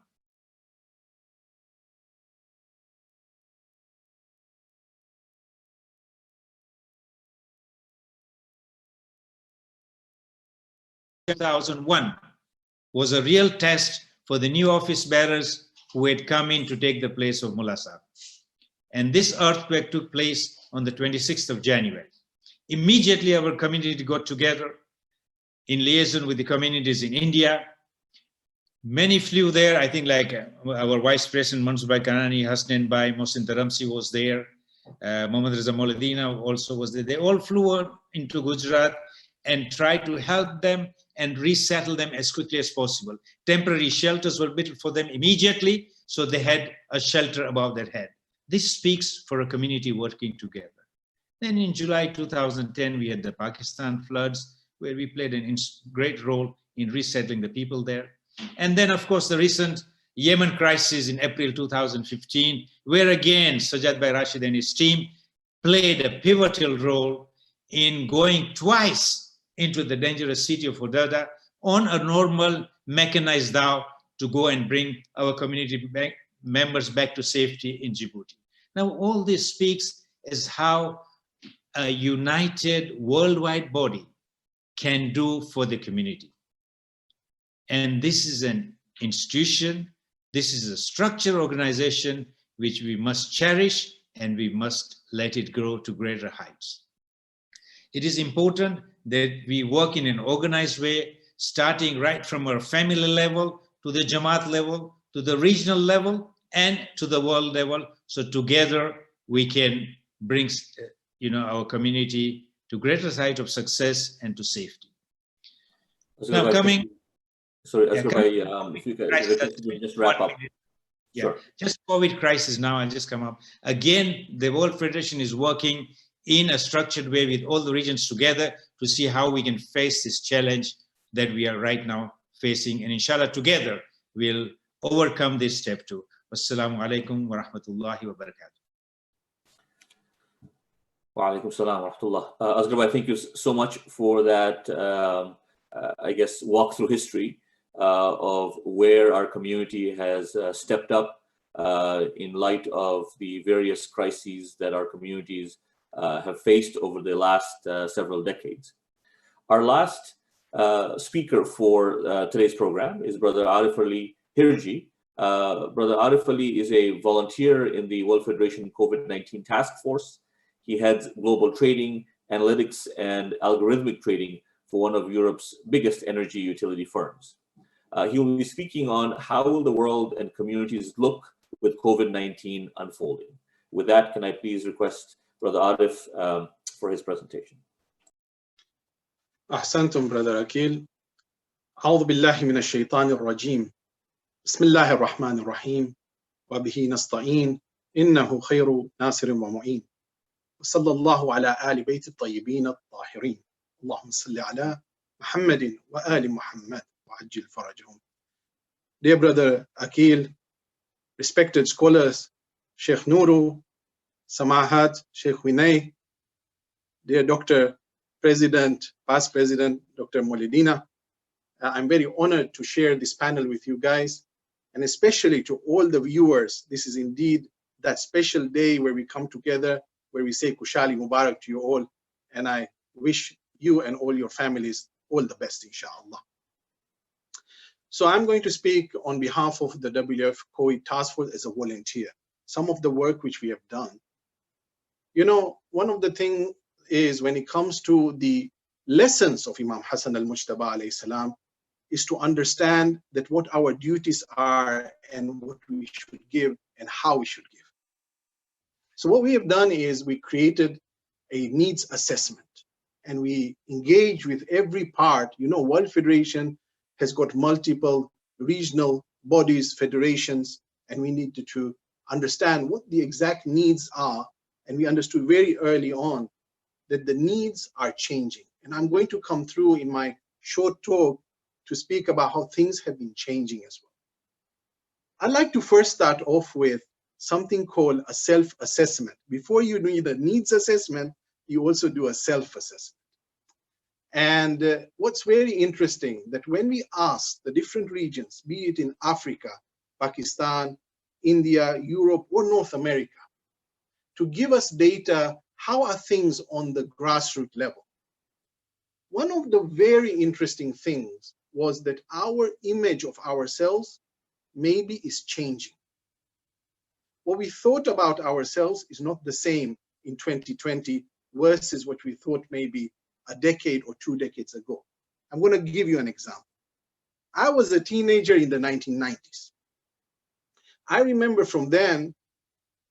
Speaker 5: Was a real test for the new office bearers who had come in to take the place of Mullah Sahib. And this earthquake took place on the 26th of January. Immediately our community got together in liaison with the communities in India. Many flew there. I think like our Vice President Mansoor Bhai Kanani, Hassan Bhai, Mohsin Dharamsi was there. Muhammad Reza Mauladina also was there. They all flew into Gujarat and tried to help them and resettle them as quickly as possible. Temporary shelters were built for them immediately, so they had a shelter above their head. This speaks for a community working together. Then in July 2010, we had the Pakistan floods, where we played a great role in resettling the people there. And then, of course, the recent Yemen crisis in April 2015, where again, Sajjad Bhai Rashid and his team played a pivotal role in going twice into the dangerous city of Hodeidah on a normal mechanized dhow to go and bring our community members back to safety in Djibouti. Now, all this speaks as how a united worldwide body can do for the community. And this is an institution, this is a structured organization which we must cherish, and we must let it grow to greater heights. It is important that we work in an organized way, starting right from our family level to the Jamaat level, to the regional level, and to the world level. So together we can bring our community to greater height of success and to safety. Now coming...
Speaker 2: Sorry, if you could just wrap up.
Speaker 5: Yeah,
Speaker 2: sure.
Speaker 5: Just COVID crisis now, I'll just come up. Again, the World Federation is working in a structured way with all the regions together to see how we can face this challenge that we are right now facing. And inshallah, together, we'll overcome this step too. Wassalamu alaikum wa rahmatullahi wa barakatuh.
Speaker 2: Wa alaikum salam wa rahmatullah. Asghar, thank you so much for that, I guess, walk through history of where our community has stepped up in light of the various crises that our communities have faced over the last several decades. Our last speaker for today's program is Brother Arif Ali Hirji. Brother Arif Ali is a volunteer in the World Federation COVID-19 Task Force. He heads global trading, analytics, and algorithmic trading for one of Europe's biggest energy utility firms. He will be speaking on how will the world and communities look with COVID-19 unfolding. With that, can I please request Brother Arif for his presentation.
Speaker 6: Ahsantum, Brother Akil. أعوذ بالله من الشيطان الرجيم بسم الله الرحمن الرحيم وبه نستعين إنه خير ناصر ومعين وصلى الله على آل بيت الطيبين الطاهرين اللهم صل على محمد وآل محمد وعجل فرجهم. Dear brother Akil, respected scholars, Sheikh Nuru, Samahat, Sheikh Vinay, dear Dr. President, past President, Dr. Molidina, I'm very honored to share this panel with you guys, and especially to all the viewers. This is indeed that special day where we come together, where we say Kushali Mubarak to you all, and I wish you and all your families all the best, inshallah. So I'm going to speak on behalf of the WF COVID Task Force as a volunteer. Some of the work which we have done. You know, one of the things is when it comes to the lessons of Imam Hassan al-Mujtaba alayhi salam, is to understand that what our duties are and what we should give and how we should give. So what we have done is we created a needs assessment and we engage with every part. You know, World Federation has got multiple regional bodies, federations, and we needed to understand what the exact needs are. And we understood very early on that the needs are changing. And I'm going to come through in my short talk to speak about how things have been changing as well. I'd like to first start off with something called a self-assessment. Before you do the needs assessment, you also do a self-assessment. And what's very interesting, that when we ask the different regions, be it in Africa, Pakistan, India, Europe, or North America, to give us data, how are things on the grassroots level? One of the very interesting things was that our image of ourselves maybe is changing. What we thought about ourselves is not the same in 2020 versus what we thought maybe a decade or 2 decades ago. I'm going to give you an example. I was a teenager in the 1990s. I remember from then,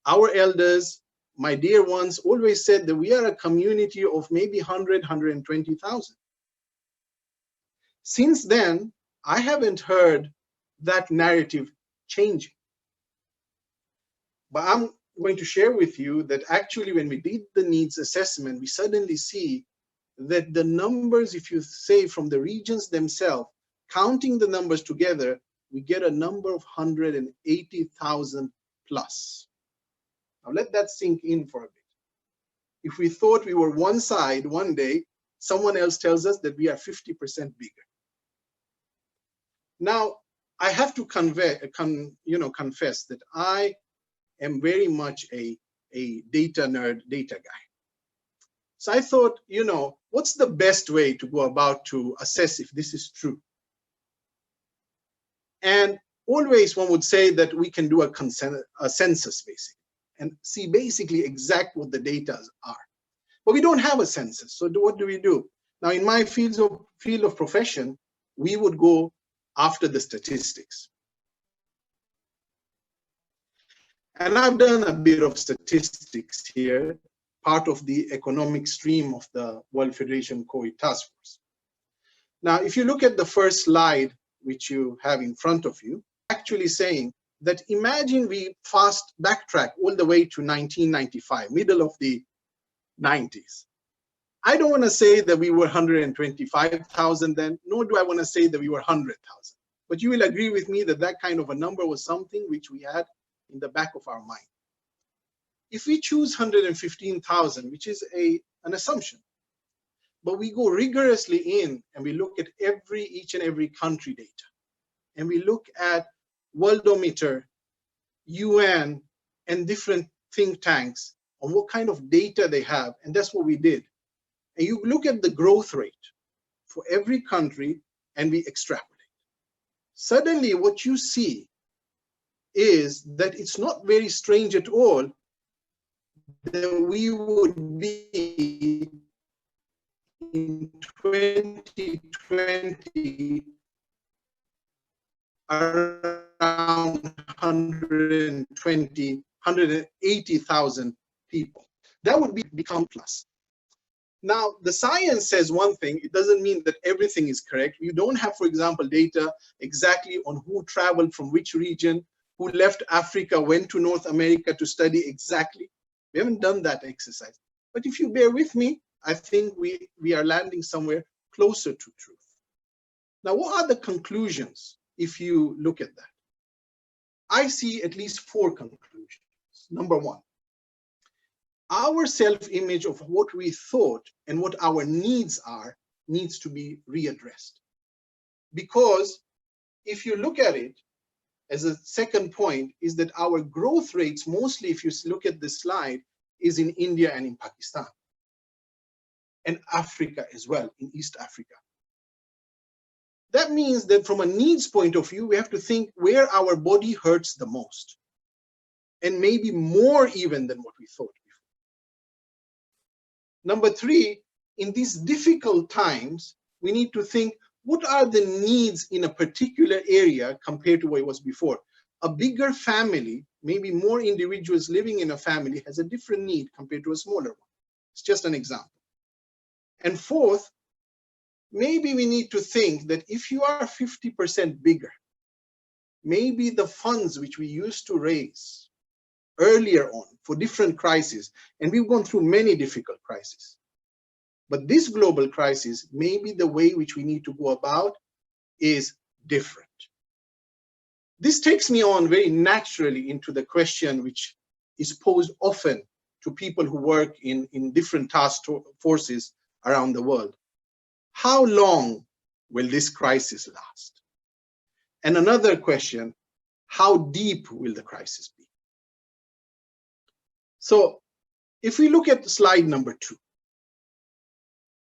Speaker 6: our elders, my dear ones, always said that we are a community of maybe 100, 120,000. Since then, I haven't heard that narrative changing. But I'm going to share with you that actually when we did the needs assessment, we suddenly see that the numbers, if you say from the regions themselves, counting the numbers together, we get a number of 180,000 plus. Now let that sink in for a bit. If we thought we were one side one day, someone else tells us that we are 50% bigger. Now, I have to confess that I am very much a data nerd, data guy. So I thought, what's the best way to go about to assess if this is true? And always one would say that we can do a census basically, and see basically exact what the data are. But we don't have a census, so what do we do? Now in my field of profession, we would go after the statistics. And I've done a bit of statistics here, part of the economic stream of the World Federation COVID Task Force. Now, if you look at the first slide, which you have in front of you, actually saying that imagine we fast backtrack all the way to 1995, middle of the 90s. I don't want to say that we were 125,000 then, nor do I want to say that we were 100,000. But you will agree with me that that kind of a number was something which we had in the back of our mind. If we choose 115,000, which is an assumption, but we go rigorously in and we look at each and every country data, and we look at Worldometer, UN, and different think tanks on what kind of data they have, and that's what we did. And you look at the growth rate for every country and we extrapolate. Suddenly what you see is that it's not very strange at all that we would be in 2020 around 180,000 people. That would become plus. Now, the science says one thing, it doesn't mean that everything is correct. You don't have, for example, data exactly on who traveled from which region, who left Africa, went to North America to study exactly. We haven't done that exercise. But if you bear with me, I think we are landing somewhere closer to truth. Now, what are the conclusions if you look at that? I see at least 4 conclusions. Number 1, our self-image of what we thought and what our needs are needs to be readdressed. Because if you look at it, as a second point, is that our growth rates, mostly if you look at this slide, is in India and in Pakistan. And Africa as well, in East Africa. That means that from a needs point of view, we have to think where our body hurts the most. And maybe more even than what we thought before. Number 3, in these difficult times, we need to think, what are the needs in a particular area compared to what it was before? A bigger family, maybe more individuals living in a family, has a different need compared to a smaller one. It's just an example. And 4th, maybe we need to think that if you are 50% bigger, maybe the funds which we used to raise earlier on for different crises, and we've gone through many difficult crises, but this global crisis, maybe the way which we need to go about is different. This takes me on very naturally into the question which is posed often to people who work in different task forces around the world. How long will this crisis last? And another question, how deep will the crisis be? So if we look at slide number 2,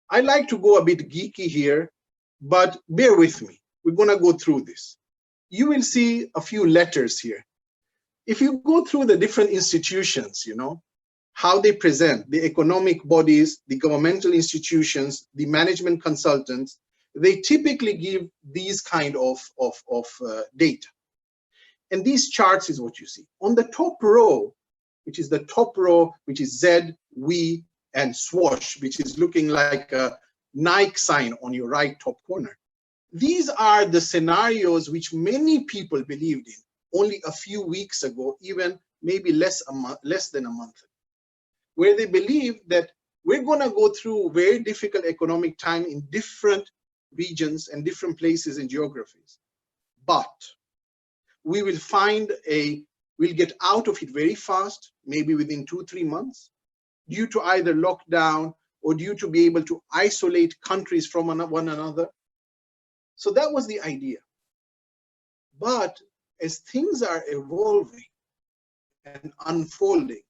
Speaker 6: I like to go a bit geeky here, but bear with me. We're going to go through this. You will see a few letters here. If you go through the different institutions, you know, how they present, the economic bodies, the governmental institutions, the management consultants, they typically give these kind of data. And these charts is what you see. On the top row, which is Z, we, and swoosh, which is looking like a Nike sign on your right top corner. These are the scenarios which many people believed in only a few weeks ago, even maybe less than a month ago, where they believe that we're going to go through very difficult economic time in different regions and different places and geographies. But we will we'll get out of it very fast, maybe within 2-3 months, due to either lockdown or due to be able to isolate countries from one another. So that was the idea. But as things are evolving and unfolding,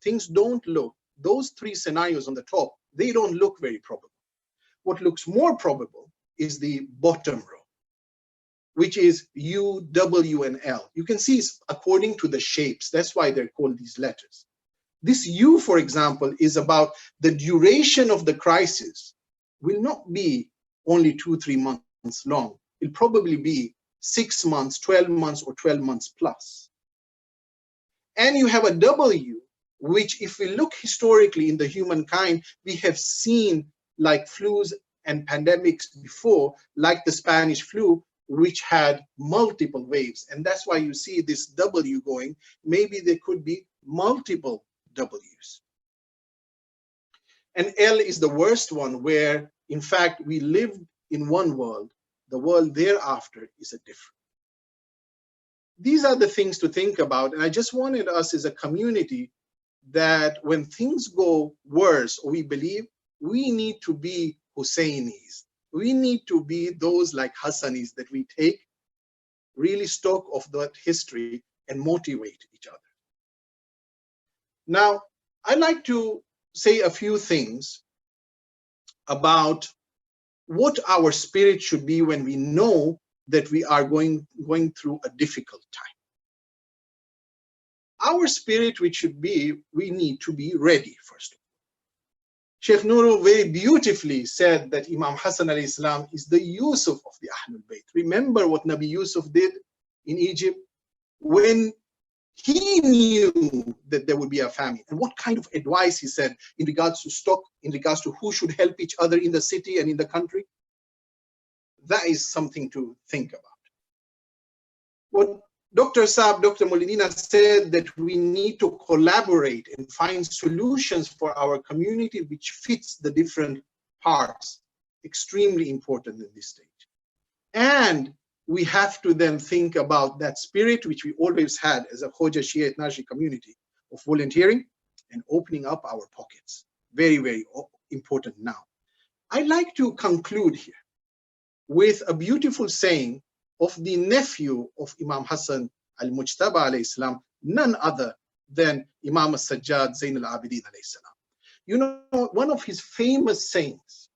Speaker 6: things don't look, those 3 scenarios on the top, they don't look very probable. What looks more probable is the bottom row, which is U, W, and L. You can see it's according to the shapes. That's why they're called these letters. This U, for example, is about the duration of the crisis will not be only 2-3 months long. It'll probably be 6 months, 12 months, or 12 months plus. And you have a W, which if we look historically in the humankind, we have seen like flus and pandemics before, like the Spanish flu, which had multiple waves. And that's why you see this W going. Maybe there could be multiple W's. And L is the worst one, where in fact we lived in one world, the world thereafter is a different. These are the things to think about, and I just wanted us as a community that when things go worse, or we believe, we need to be Hussainis. We need to be those like Hassanis, that we take really stock of that history and motivate each other. Now, I'd like to say a few things about what our spirit should be when we know that we are going through a difficult time. Our spirit, which should be, we need to be ready, first of all. Sheikh Nuru very beautifully said that Imam Hassan alayhi salam is the Yusuf of the Ahlul Bayt. Remember what Nabi Yusuf did in Egypt? When he knew that there would be a famine. And what kind of advice he said in regards to stock, in regards to who should help each other in the city and in the country? That is something to think about. What Dr. Momineen said, that we need to collaborate and find solutions for our community which fits the different parts. Extremely important in this stage. And we have to then think about that spirit which we always had as a Khoja Shia Nashi community of volunteering and opening up our pockets. Very, very important now. I'd like to conclude here with a beautiful saying of the nephew of Imam Hassan, al-Mujtaba alayhi salam, none other than Imam al-Sajjad Zain al-Abidin alayhi salam. You know, one of his famous sayings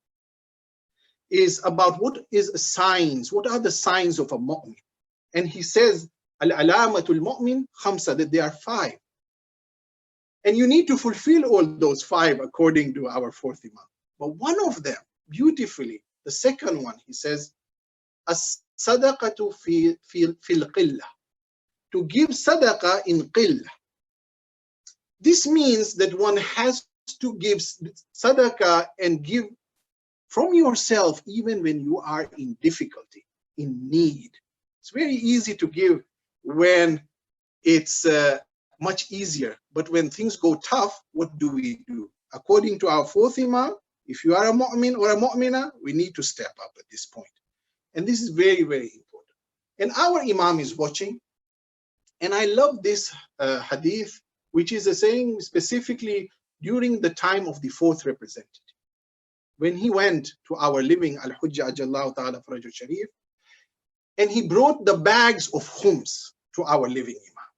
Speaker 6: is about what is signs, what are the signs of a mu'min. And he says, al-alamatul mu'min khamsa, that there are 5. And you need to fulfill all those 5 according to our fourth Imam. But one of them, beautifully, the second one, he says, as-sadaqatu fil qillah, to give sadaqah in qillah. This means that one has to give sadaqah and give from yourself, even when you are in difficulty, in need. It's very easy to give when it's much easier. But when things go tough, what do we do? According to our fourth Imam, if you are a mu'min or a mu'mina, we need to step up at this point. And this is very, very important. And our Imam is watching. And I love this hadith, which is a saying specifically during the time of the fourth representative. When he went to our living al-Hujja Ajallahu Ta'ala Farajul Sharif, and he brought the bags of khums to our living Imam.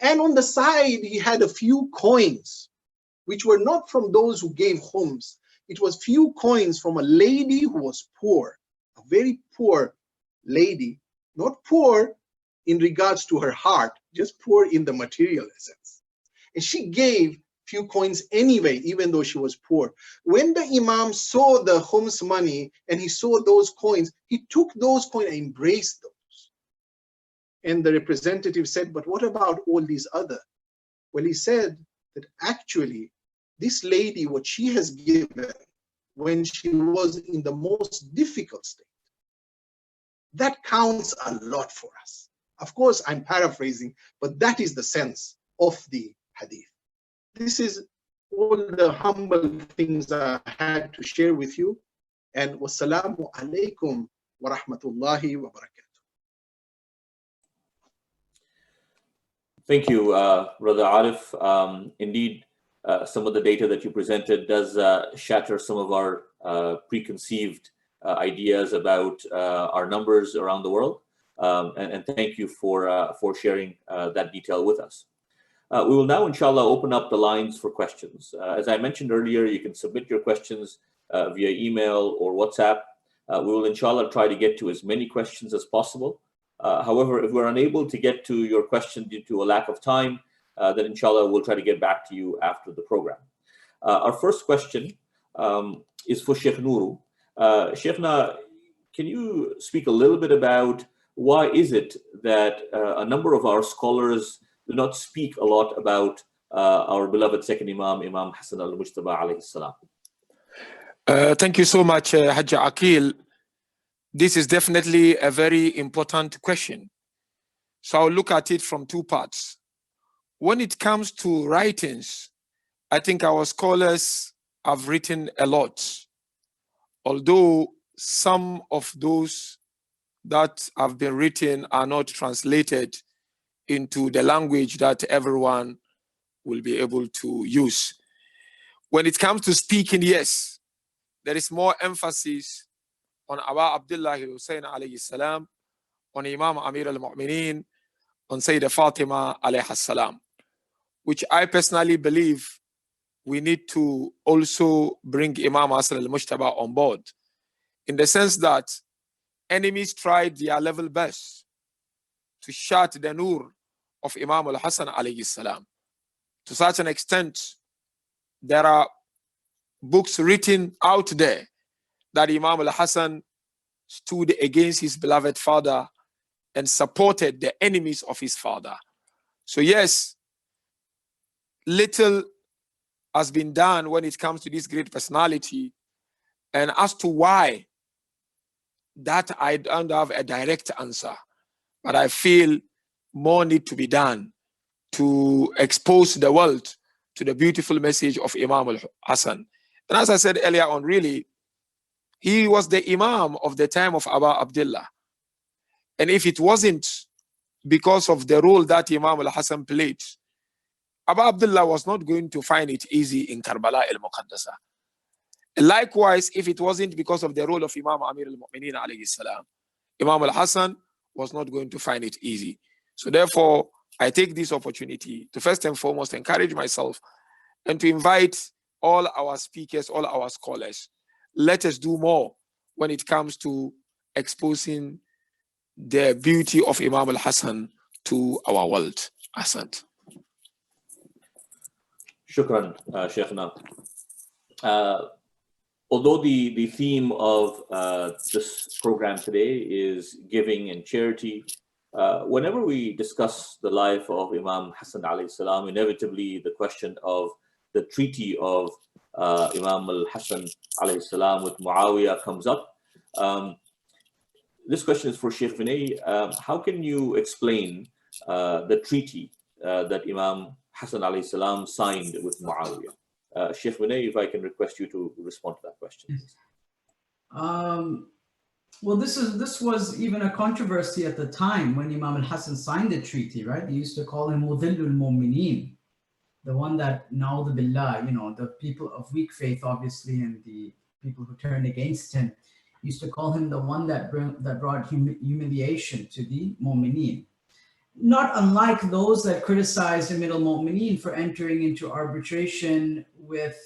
Speaker 6: And on the side, he had a few coins, which were not from those who gave khums. It was few coins from a lady who was poor, a very poor lady, not poor in regards to her heart, just poor in the material sense. And she gave few coins anyway, even though she was poor. When the Imam saw the khums money and he saw those coins, he took those coins and embraced those. And the representative said, but what about all these other? Well, he said that actually this lady, what she has given when she was in the most difficult state, that counts a lot for us. Of course, I'm paraphrasing, but that is the sense of the hadith. This is all the humble things I had to share with you. And wassalamu alaikum wa rahmatullahi wa barakatuh.
Speaker 2: Thank you, Brother Arif. Indeed, some of the data that you presented does shatter some of our preconceived ideas about our numbers around the world. And thank you for sharing that detail with us. We will now, inshallah, open up the lines for questions. As I mentioned earlier, you can submit your questions via email or WhatsApp. We will, inshallah, try to get to as many questions as possible. However, if we're unable to get to your question due to a lack of time, then, inshallah, we'll try to get back to you after the program. Our first question is for Sheikh Nuru. Sheikhna, can you speak a little bit about why is it that a number of our scholars do not speak a lot about our beloved second Imam, Imam Hassan al-Mujtaba alayhi salam?
Speaker 1: Thank you so much, Hajj Akil. This is definitely a very important question. So I'll look at it from 2 parts. When it comes to writings, I think our scholars have written a lot, although some of those that have been written are not translated into the language that everyone will be able to use. When it comes to speaking, yes, there is more emphasis on Aba Abdullah Hussein alayhi salam, on Imam Amir al-Momineen, on Sayyidah Fatima alayhi salam, which I personally believe we need to also bring Imam Hassan al-Mujtaba on board, in the sense that enemies tried their level best to shut the nur of Imam al-Hasan alayhi salam. To such an extent, there are books written out there that Imam al-Hasan stood against his beloved father and supported the enemies of his father. So yes, little has been done when it comes to this great personality. And as to why, that I don't have a direct answer. But I feel more need to be done to expose the world to the beautiful message of Imam al-Hasan. And as I said earlier on, really, he was the Imam of the time of Abu Abdullah. And if it wasn't because of the role that Imam al-Hasan played, Abu Abdullah was not going to find it easy in Karbala al-Muqaddasa. Likewise, if it wasn't because of the role of Imam Amir al-Momineen alayhi salam, Imam al-Hasan was not going to find it easy. So therefore, I take this opportunity to first and foremost encourage myself and to invite all our speakers, all our scholars. Let us do more when it comes to exposing the beauty of Imam al-Hasan to our world. Hassan.
Speaker 2: Shukran, Shaykhna. Although the theme of this program today is giving and charity, whenever we discuss the life of Imam Hassan alayhi salam, inevitably the question of the treaty of Imam al-Hasan alayhi salam with Muawiyah comes up. This question is for Sheikh Vinay. How can you explain the treaty that Imam Hassan alayhi salam signed with Muawiyah? Sheikh Vinay, if I can request you to respond to that question.
Speaker 3: Well, this was even a controversy at the time when Imam al-Hasan signed the treaty, right? They used to call him Momineen, the one that, na'udhu billah, the people of weak faith, obviously, and the people who turned against him, used to call him the one that brought humiliation to the Momineen. Not unlike those that criticized Amir al-Momineen for entering into arbitration with,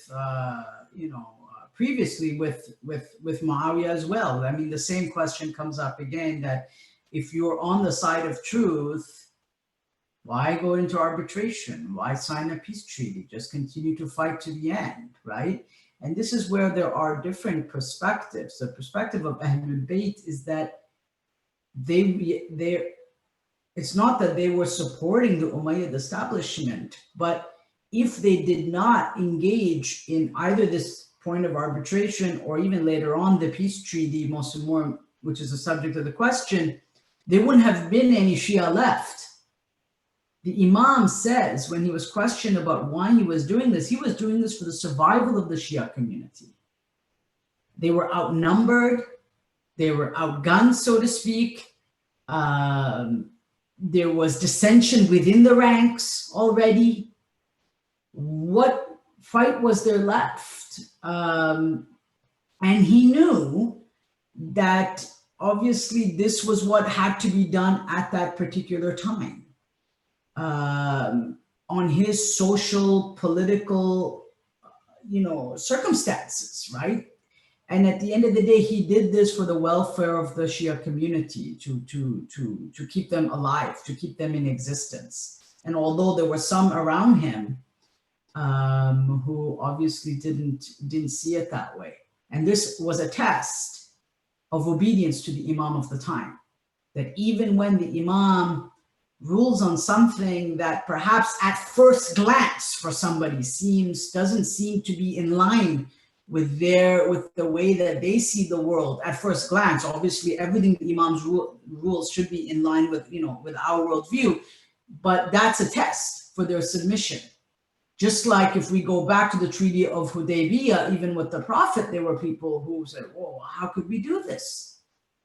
Speaker 3: previously with Muawiyah as well. I mean, the same question comes up again, that if you're on the side of truth, why go into arbitration? Why sign a peace treaty? Just continue to fight to the end, right? And this is where there are different perspectives. The perspective of Ahlul Bayt is that it's not that they were supporting the Umayyad establishment, but if they did not engage in either this point of arbitration or even later on the peace treaty, which is the subject of the question, there wouldn't have been any Shia left. The Imam says, when he was questioned about why he was doing this for the survival of the Shia community. They were outnumbered, they were outgunned, so to speak. There was dissension within the ranks already. What fight was there left? And he knew that obviously this was what had to be done at that particular time. On his social, political, circumstances, right? And at the end of the day, he did this for the welfare of the Shia community, to keep them alive, to keep them in existence. And although there were some around him who obviously didn't see it that way. And this was a test of obedience to the Imam of the time, that even when the Imam rules on something that perhaps at first glance for somebody doesn't seem to be in line with the way that they see the world at first glance. Obviously, everything the Imam's rules should be in line with, with our worldview, but that's a test for their submission. Just like if we go back to the Treaty of Hudaybiyah, even with the Prophet, there were people who said, whoa, how could we do this,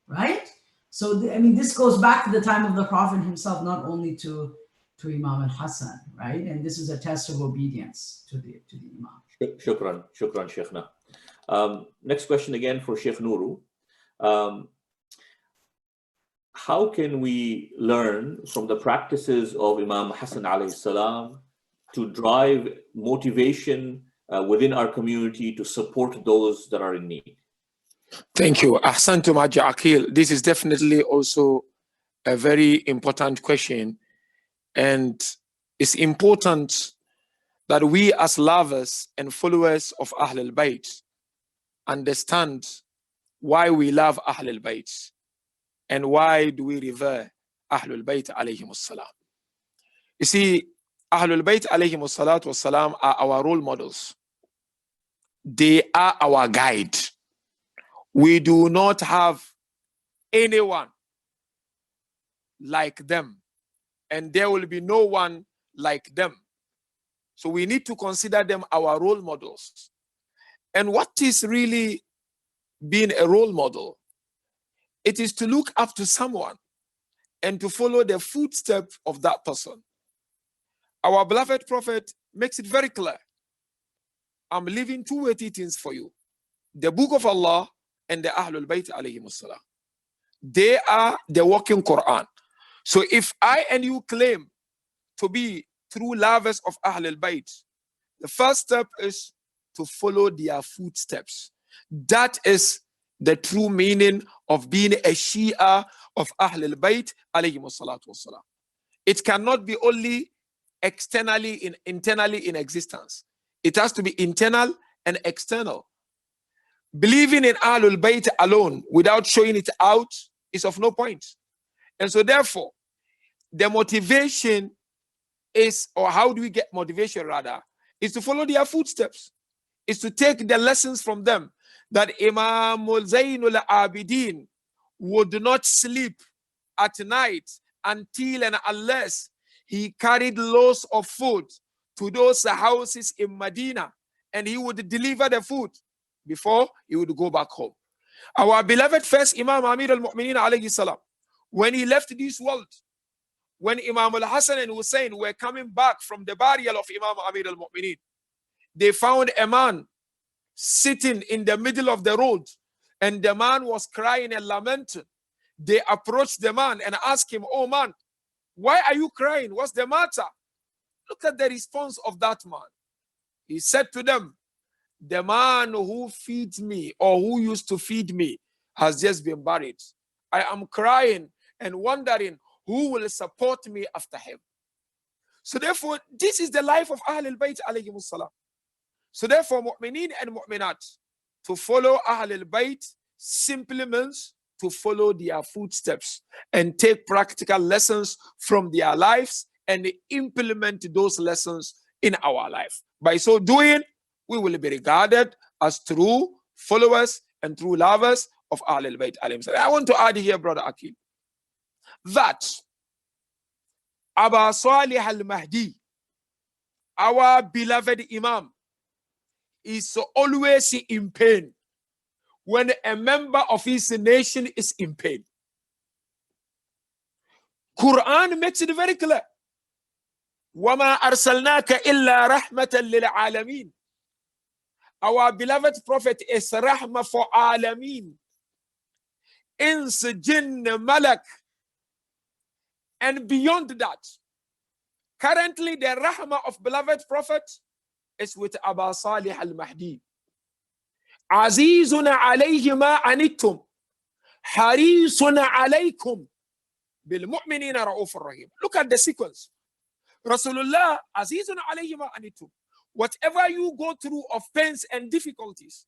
Speaker 3: right? So, this goes back to the time of the Prophet himself, not only to Imam al-Hasan, right? And this is a test of obedience to the Imam.
Speaker 2: Shukran, Shaykhna. Next question again for Sheikh Nuru. How can we learn from the practices of Imam Hassan alayhi salam to drive motivation within our community to support those that are in need?
Speaker 1: Thank you. Ahsantum Haji Aqil. This is definitely also a very important question. And it's important that we as lovers and followers of Ahlul Bayt understand why we love Ahlul Bayt and why do we revere Ahlul Bayt alayhimus salam. You see, Ahlul Bayt alayhimus salatu wassalam are our role models. They are our guide. We do not have anyone like them, and there will be no one like them. So we need to consider them our role models. And what is really being a role model? It is to look up to someone and to follow the footsteps of that person. Our beloved Prophet makes it very clear. I'm leaving two weighty things for you: the book of Allah and the Ahlul Bayt alayhimus salam. They are the walking Quran. So if I and you claim to be true lovers of Ahlul Bayt, the first step is to follow their footsteps. That is the true meaning of being a Shia of Ahlul Bayt alayhimus salatu wassalam. It cannot be only externally internally in existence. It has to be internal and external. Believing in Ahlul Bayt alone without showing it out is of no point. And so therefore, the motivation is, or how do we get motivation rather, is to follow their footsteps, is to take the lessons from them, that Imam Zainul Abidin would not sleep at night until and unless he carried loads of food to those houses in Medina, and he would deliver the food before he would go back home. Our beloved first Imam Amir al-Momineen alayhi salam, when he left this world, when Imam al-Hasan and Hussein were coming back from the burial of Imam Amir al-Momineen, they found a man sitting in the middle of the road, and the man was crying and lamenting. They approached the man and asked him, "Oh man, why are you crying? What's the matter?" Look at the response of that man. He said to them, "The man who feeds me, or who used to feed me, has just been buried. I am crying and wondering who will support me after him." So therefore, this is the life of Ahlul Bayt alayhimus salam. So therefore, Mu'mineen and Mu'minat, to follow Ahlul Bayt simply means to follow their footsteps and take practical lessons from their lives and implement those lessons in our life. By so doing, we will be regarded as true followers and true lovers of Ahlul Bayt alayhim salam. I want to add here, Brother Akil, that Aba Salih al-Mahdi, our beloved Imam, is always in pain when a member of his nation is in pain. Quran makes it very clear. وَمَا أَرْسَلْنَاكَ إِلَّا رَحْمَةً لِلْعَالَمِينَ. Our beloved Prophet is rahmah for alameen. Ins, jinn, malak. And beyond that, currently the rahmah of beloved Prophet is with Aba Salih al-Mahdi. Azizun alayhi ma anittum, harisun alaykum, bil mu'minina ra'ufur rahim. Look at the sequence. Rasulullah, Azizun alayhi ma anittum. Whatever you go through of pains and difficulties,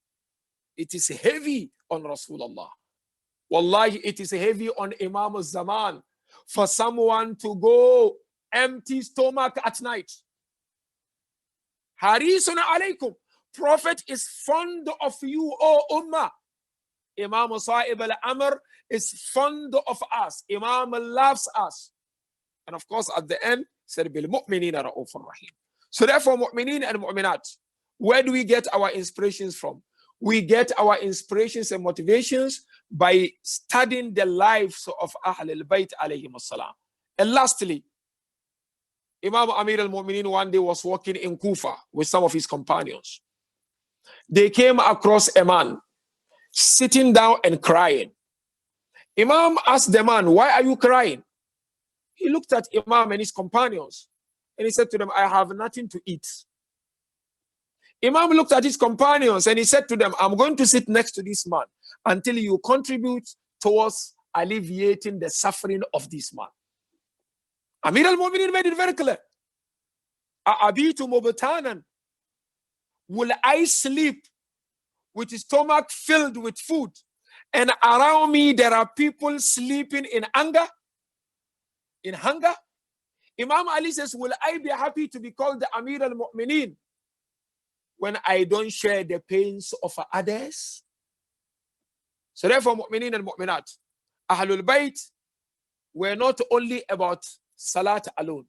Speaker 1: it is heavy on Rasulullah. Wallahi, it is heavy on Imam al-Zaman for someone to go empty stomach at night. Harisun alaykum. Prophet is fond of you, O Ummah. Imam Sa'ib al-Amr is fond of us. Imam loves us. And of course, at the end, said, Bil mu'minina ra'ufur rahim. So therefore, Mu'mineen and Mu'minat, where do we get our inspirations from? We get our inspirations and motivations by studying the lives of Ahlul Bayt alayhim salam. And lastly, Imam Amir al-Mu'mineen one day was walking in Kufa with some of his companions. They came across a man sitting down and crying. Imam asked the man, "Why are you crying?" He looked at Imam and his companions and he said to them, "I have nothing to eat." Imam looked at his companions and he said to them, "I'm going to sit next to this man until you contribute towards alleviating the suffering of this man." Amir al-Mu'mineen made it very clear. A'abitu mubtanan. Will I sleep with his stomach filled with food, and around me there are people sleeping in anger? in hunger? Imam Ali says, will I be happy to be called the Amir al-Mu'mineen when I don't share the pains of others? So therefore, Mu'mineen and Mu'minat, Ahlul Bayt were not only about Salat alone.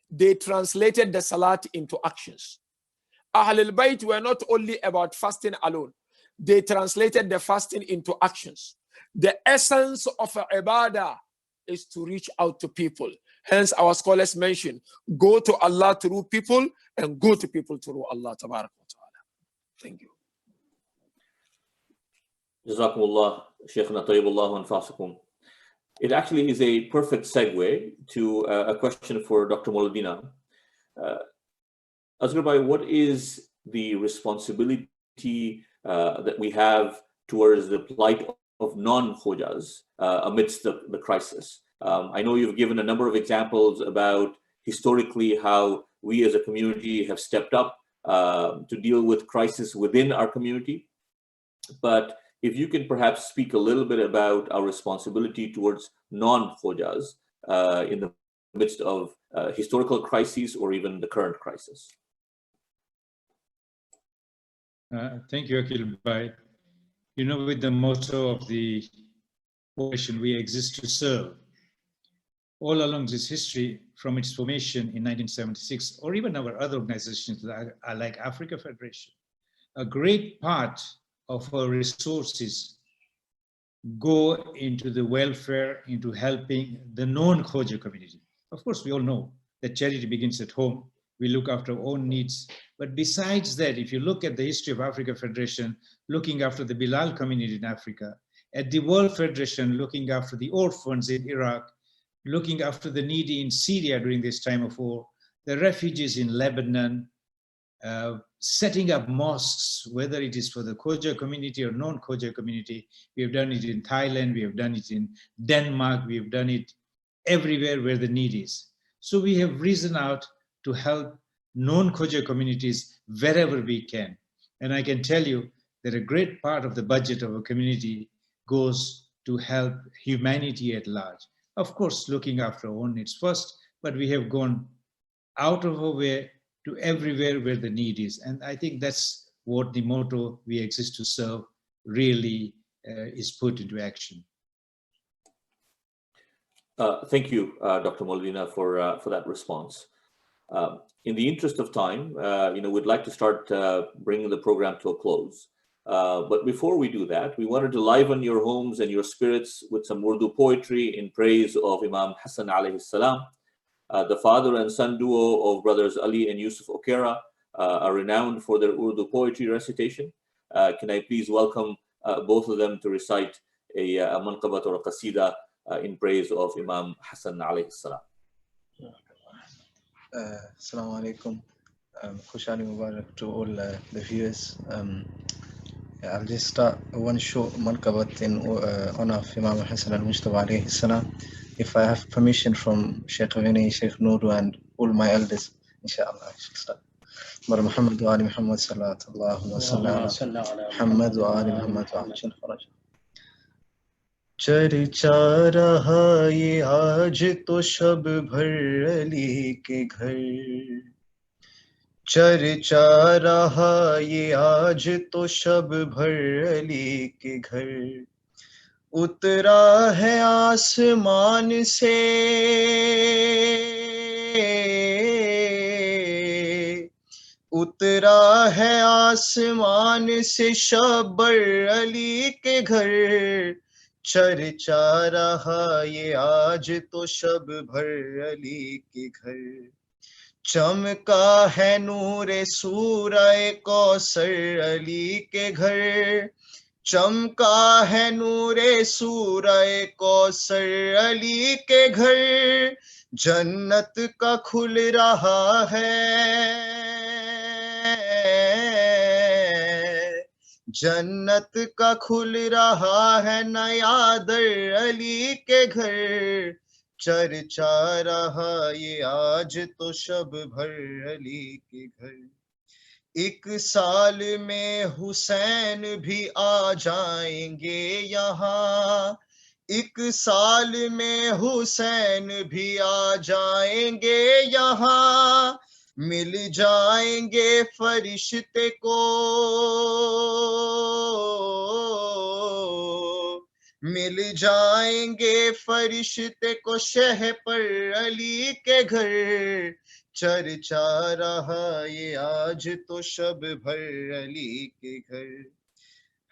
Speaker 1: They translated the Salat into actions. Ahlul Bayt were not only about fasting alone. They translated the fasting into actions. The essence of ibadah is to reach out to people. Hence, our scholars mention, go to Allah through people and go to people through Allah. Thank you.
Speaker 2: Jazakumullah, Shaykhna Tayyibullah anfasakum. It actually is a perfect segue to a question for Dr. Mouladina. Asghar Bhai, what is the responsibility that we have towards the plight of non-Khojas amidst the crisis? I know you've given a number of examples about historically how we as a community have stepped up to deal with crisis within our community. But if you can perhaps speak a little bit about our responsibility towards non-Khojas in the midst of historical crises or even the current crisis.
Speaker 5: Thank you, Akil Bhai. You know, with the motto of the coalition, we exist to serve. All along this history, from its formation in 1976, or even our other organizations like Africa Federation, a great part of our resources go into the welfare, into helping the non-Khoja community. Of course, we all know that charity begins at home. We look after our own needs. But besides that, if you look at the history of Africa Federation, looking after the Bilal community in Africa, at the World Federation, looking after the orphans in Iraq, looking after the needy in Syria during this time of war, the refugees in Lebanon, setting up mosques, whether it is for the Khoja community or non-Khoja community. We have done it in Thailand, we have done it in Denmark, we have done it everywhere where the need is. So we have risen out to help non-Khoja communities wherever we can. And I can tell you that a great part of the budget of a community goes to help humanity at large. Of course, looking after our own needs first, but we have gone out of our way to everywhere where the need is. And I think that's what the motto, we exist to serve, really is put into action.
Speaker 2: Thank you, Dr. Mouladina, for that response. In the interest of time, we'd like to start bringing the program to a close. But before we do that, we wanted to liven your homes and your spirits with some Urdu poetry in praise of Imam Hassan alayhi salam. The father and son duo of brothers Ali and Yusuf Okera are renowned for their Urdu poetry recitation. Can I please welcome both of them to recite a manqabat or a qasida in praise of Imam Hassan alayhi salam.
Speaker 7: Assalamu alaikum. Khushali Mubarak to all the viewers. I'll just start one short manqabat in honor of Imam Hassan al-Mujtaba alayhi salam. If I have permission from Sheikh Ghani, Sheikh Nuru and all my elders, inshallah, I shall start. Mar Muhammad wa ali Muhammad sallallahu wa sallam Muhammad wa ali Muhammad wa ali. चर्चा रहा ये आज तो शब भर अली के घर चर्चा रहा ये आज तो शब भर अली के घर उतरा है आसमान से उतरा है आसमान से शब्बर अली के घर चर्चा रहा ये आज तो शब भर अली के घर चमका है नूरे सूरह कौसर अली के घर चमका है नूरे सूरह कौसर अली के घर जन्नत का खुल रहा है जन्नत का खुल रहा है नया दर अली के घर चर्चा रहा ये आज तो शब भर अली के घर एक साल में हुसैन भी आ जाएंगे यहाँ
Speaker 8: एक साल में हुसैन भी आ जाएंगे यहाँ, मिल जाएंगे फरिश्ते को, मिल जाएंगे फरिश्ते को। शह पर अली के घर चर्चा रहा ये आज तो शब भर अली के घर।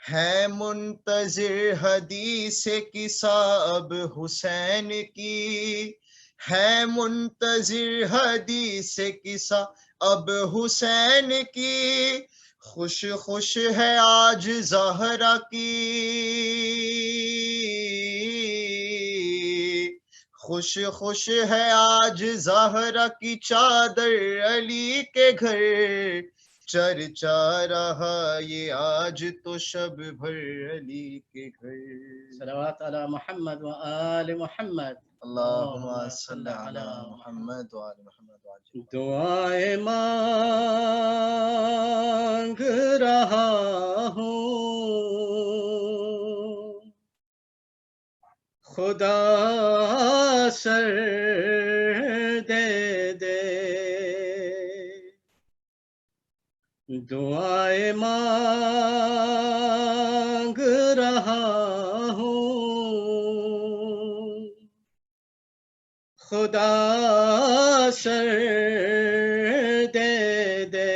Speaker 8: है मुंतजिर हदीस किसा अब हुसैन की, है मुंतजिर हदीस किसा अब हुसैन की। खुश खुश है आज ज़हरा की, खुश खुश है आज ज़हरा की चादर अली के घर चर्चा रहा ये आज तो शब भर अली के घर।
Speaker 3: सलावत अला मोहम्मद व आल मोहम्मद।
Speaker 8: अल्लाहुम्मा सल्ली अला मुहम्मद व आलि मुहम्मद।
Speaker 3: दुआएं मांग रहा हूँ, खुदा सर दे दे। दुआएं मांग रहा हूँ, खुदा सर दे दे।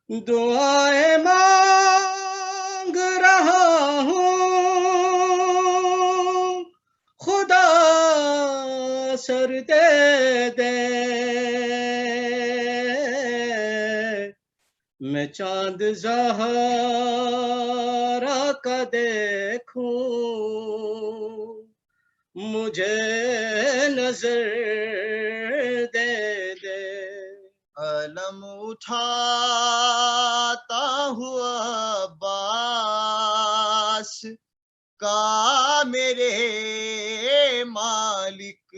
Speaker 3: दुआएं मांग रहा हूँ, खुदा सर दे दे। मैं चांद ज़हरा का देखूं, मुझे नजर दे दे।
Speaker 8: अलम उठाता हुआ अब्बास का मेरे मालिक,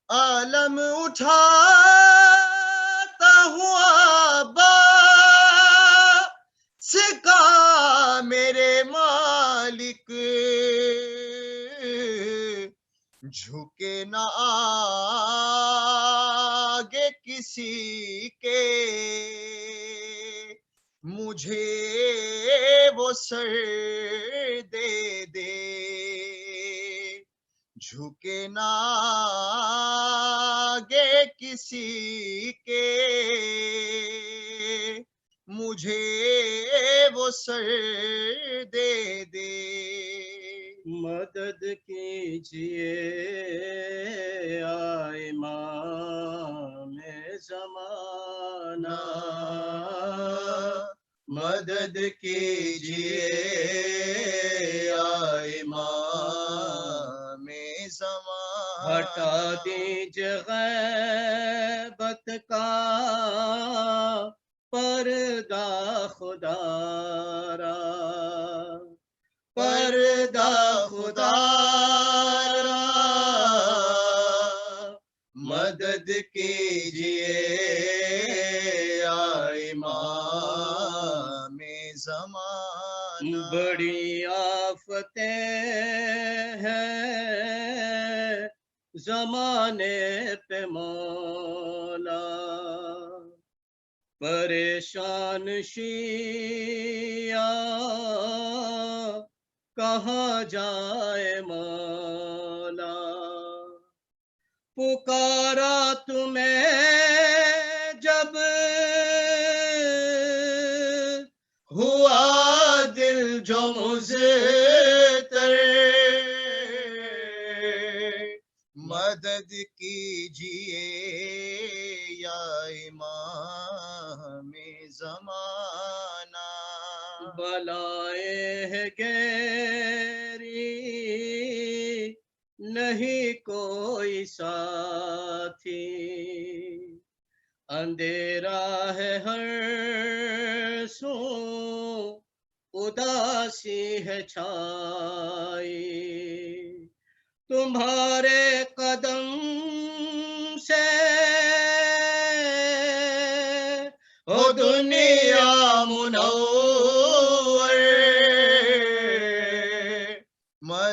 Speaker 8: अलम उठाता हुआ अब्बास का मेरे मालिक। झुके न आगे किसी के, मुझे वो सर दे दे। झुके न आगे किसी के, मुझे वो सर दे दे।
Speaker 3: मदद कीजिए आ इमाम ज़माना,
Speaker 8: मदद कीजिए आ इमाम ज़माना।
Speaker 3: हटा दीजिए गैबत का पर्दा खुदारा,
Speaker 8: पर्दा खुदारा। मदद कीजिए आ इमाम ज़माना।
Speaker 3: बड़ी आफतें हैं ज़माने पे मौला, परेशान शिया कहाँ जाए मौला। पुकारा तुम्हें जब
Speaker 8: हुआ दिल जो मुज़तर, मदद कीजिए या इमाम ज़माना।
Speaker 3: बलाएं है गहरी नहीं कोई साथी, अंधेरा है हर सू उदासी है छाई। तुम्हारे कदम से
Speaker 8: ओ दुनिया मुनव्वर,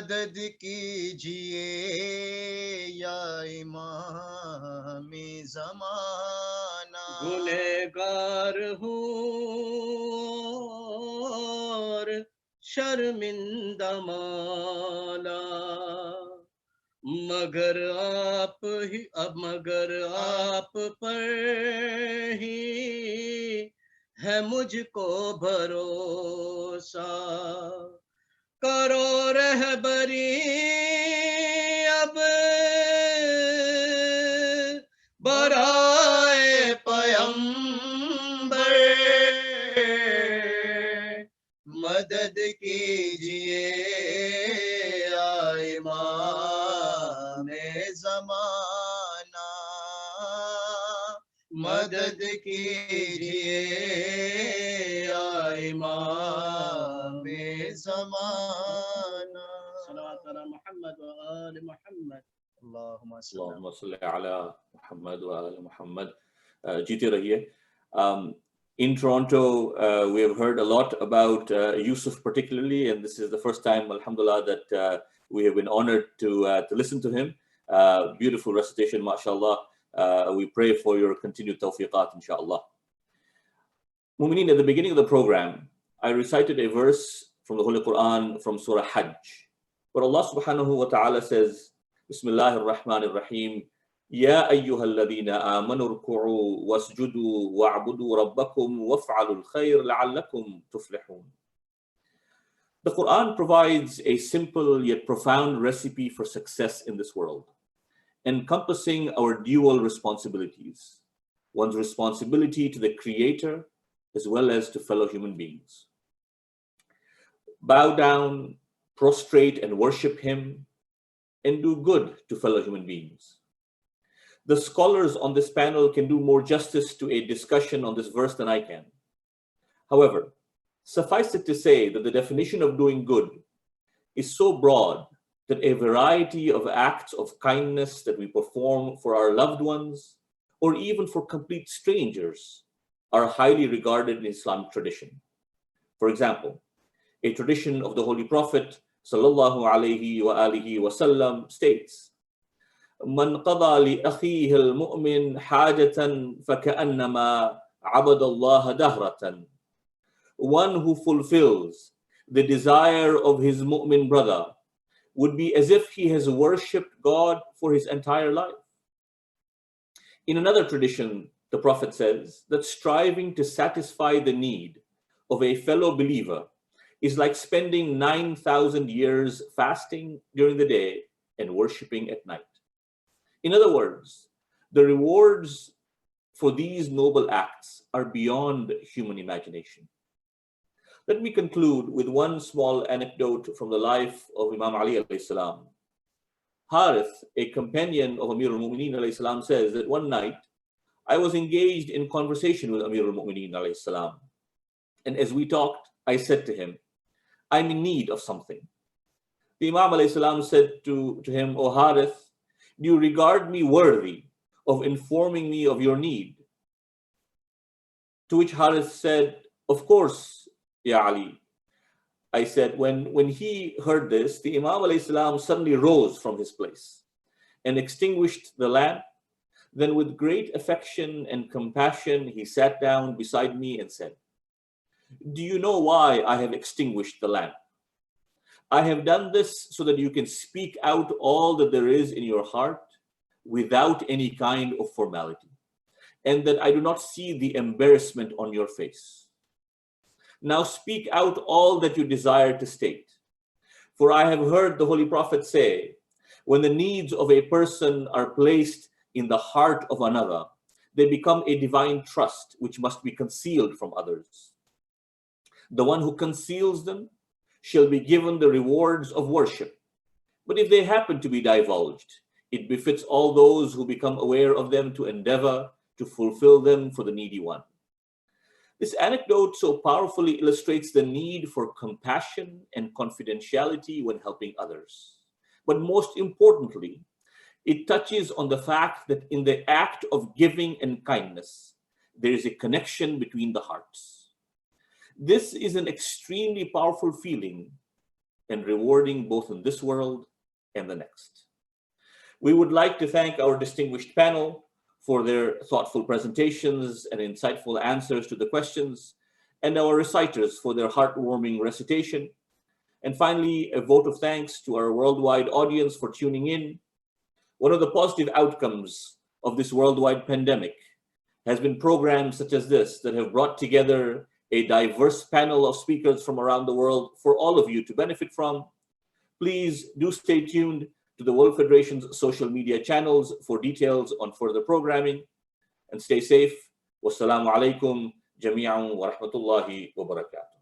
Speaker 8: मदद कीजिए या इमाम ज़माना।
Speaker 2: गुनहगार हूँ और शर्मिंदा मौला, मगर आप पर ही है मुझको भरोसा। करो रहबरी अब बराए पैगंबर, मदद कीजिए या इमाम ज़माना, मदद कीजिए या इमाम ज़माना। सल्लल्लाहु अलैहि मुहम्मद व आले मुहम्मद।
Speaker 8: अल्लाहुम्मा
Speaker 2: सल्ली अला मुहम्मद व आले मुहम्मद। जीते रहिए। In Toronto, we have heard a lot about Yusuf particularly, and this is the first time, alhamdulillah, that we have been honored to listen to him. Beautiful recitation, mashallah. We pray for your continued tawfiqat, inshallah. Momineen, at the beginning of the program, I recited a verse from the Holy Quran from Surah Hajj, where Allah subhanahu wa ta'ala says, Bismillahir Rahmanir Rahim, يا أيها الذين آمنوا اركعوا واسجدوا واعبدوا ربكم وافعلوا الخير لعلكم تفلحون. The Quran provides a simple yet profound recipe for success in this world, encompassing our dual responsibilities, one's responsibility to the Creator as well as to fellow human beings. Bow down, prostrate and worship Him, and do good to fellow human beings. The scholars on this panel can do more justice to a discussion on this verse than I can. However, suffice it to say that the definition of doing good is so broad that a variety of acts of kindness that we perform for our loved ones or even for complete strangers are highly regarded in Islamic tradition. For example, a tradition of the Holy Prophet sallallahu alaihi wa alihi wasallam states, من قضى لأخيه المؤمن حاجة فكأنما عبد الله دهرة. One who fulfills the desire of his mu'min brother would be as if he has worshipped God for his entire life. In another tradition, the Prophet says that striving to satisfy the need of a fellow believer is like spending 9,000 years fasting during the day and worshipping at night. In other words, the rewards for these noble acts are beyond human imagination. Let me conclude with one small anecdote from the life of Imam Ali alayhi salam. Harith, a companion of Amir al-Momineen alayhi salam, says that one night I was engaged in conversation with Amir al-Momineen alayhi salam. And as we talked, I said to him, I'm in need of something. The Imam alayhi salam said to him, O Harith, do you regard me worthy of informing me of your need? To which Harith said, of course, Ya Ali. I said, when he heard this, the Imam alayhi salam suddenly rose from his place and extinguished the lamp. Then with great affection and compassion, he sat down beside me and said, do you know why I have extinguished the lamp? I have done this so that you can speak out all that there is in your heart without any kind of formality, and that I do not see the embarrassment on your face. Now speak out all that you desire to state. For I have heard the Holy Prophet say, when the needs of a person are placed in the heart of another, they become a divine trust which must be concealed from others. The one who conceals them shall be given the rewards of worship. But if they happen to be divulged, it befits all those who become aware of them to endeavor to fulfill them for the needy one. This anecdote so powerfully illustrates the need for compassion and confidentiality when helping others. But most importantly, it touches on the fact that in the act of giving and kindness, there is a connection between the hearts. This is an extremely powerful feeling, and rewarding both in this world and the next. We would like to thank our distinguished panel for their thoughtful presentations and insightful answers to the questions, and our reciters for their heartwarming recitation. And finally, a vote of thanks to our worldwide audience for tuning in. One of the positive outcomes of this worldwide pandemic has been programs such as this that have brought together a diverse panel of speakers from around the world for all of you to benefit from. Please do stay tuned to the World Federation's social media channels for details on further programming, and stay safe. Wassalamu alaikum jami'an wa rahmatullahi wa barakatuh.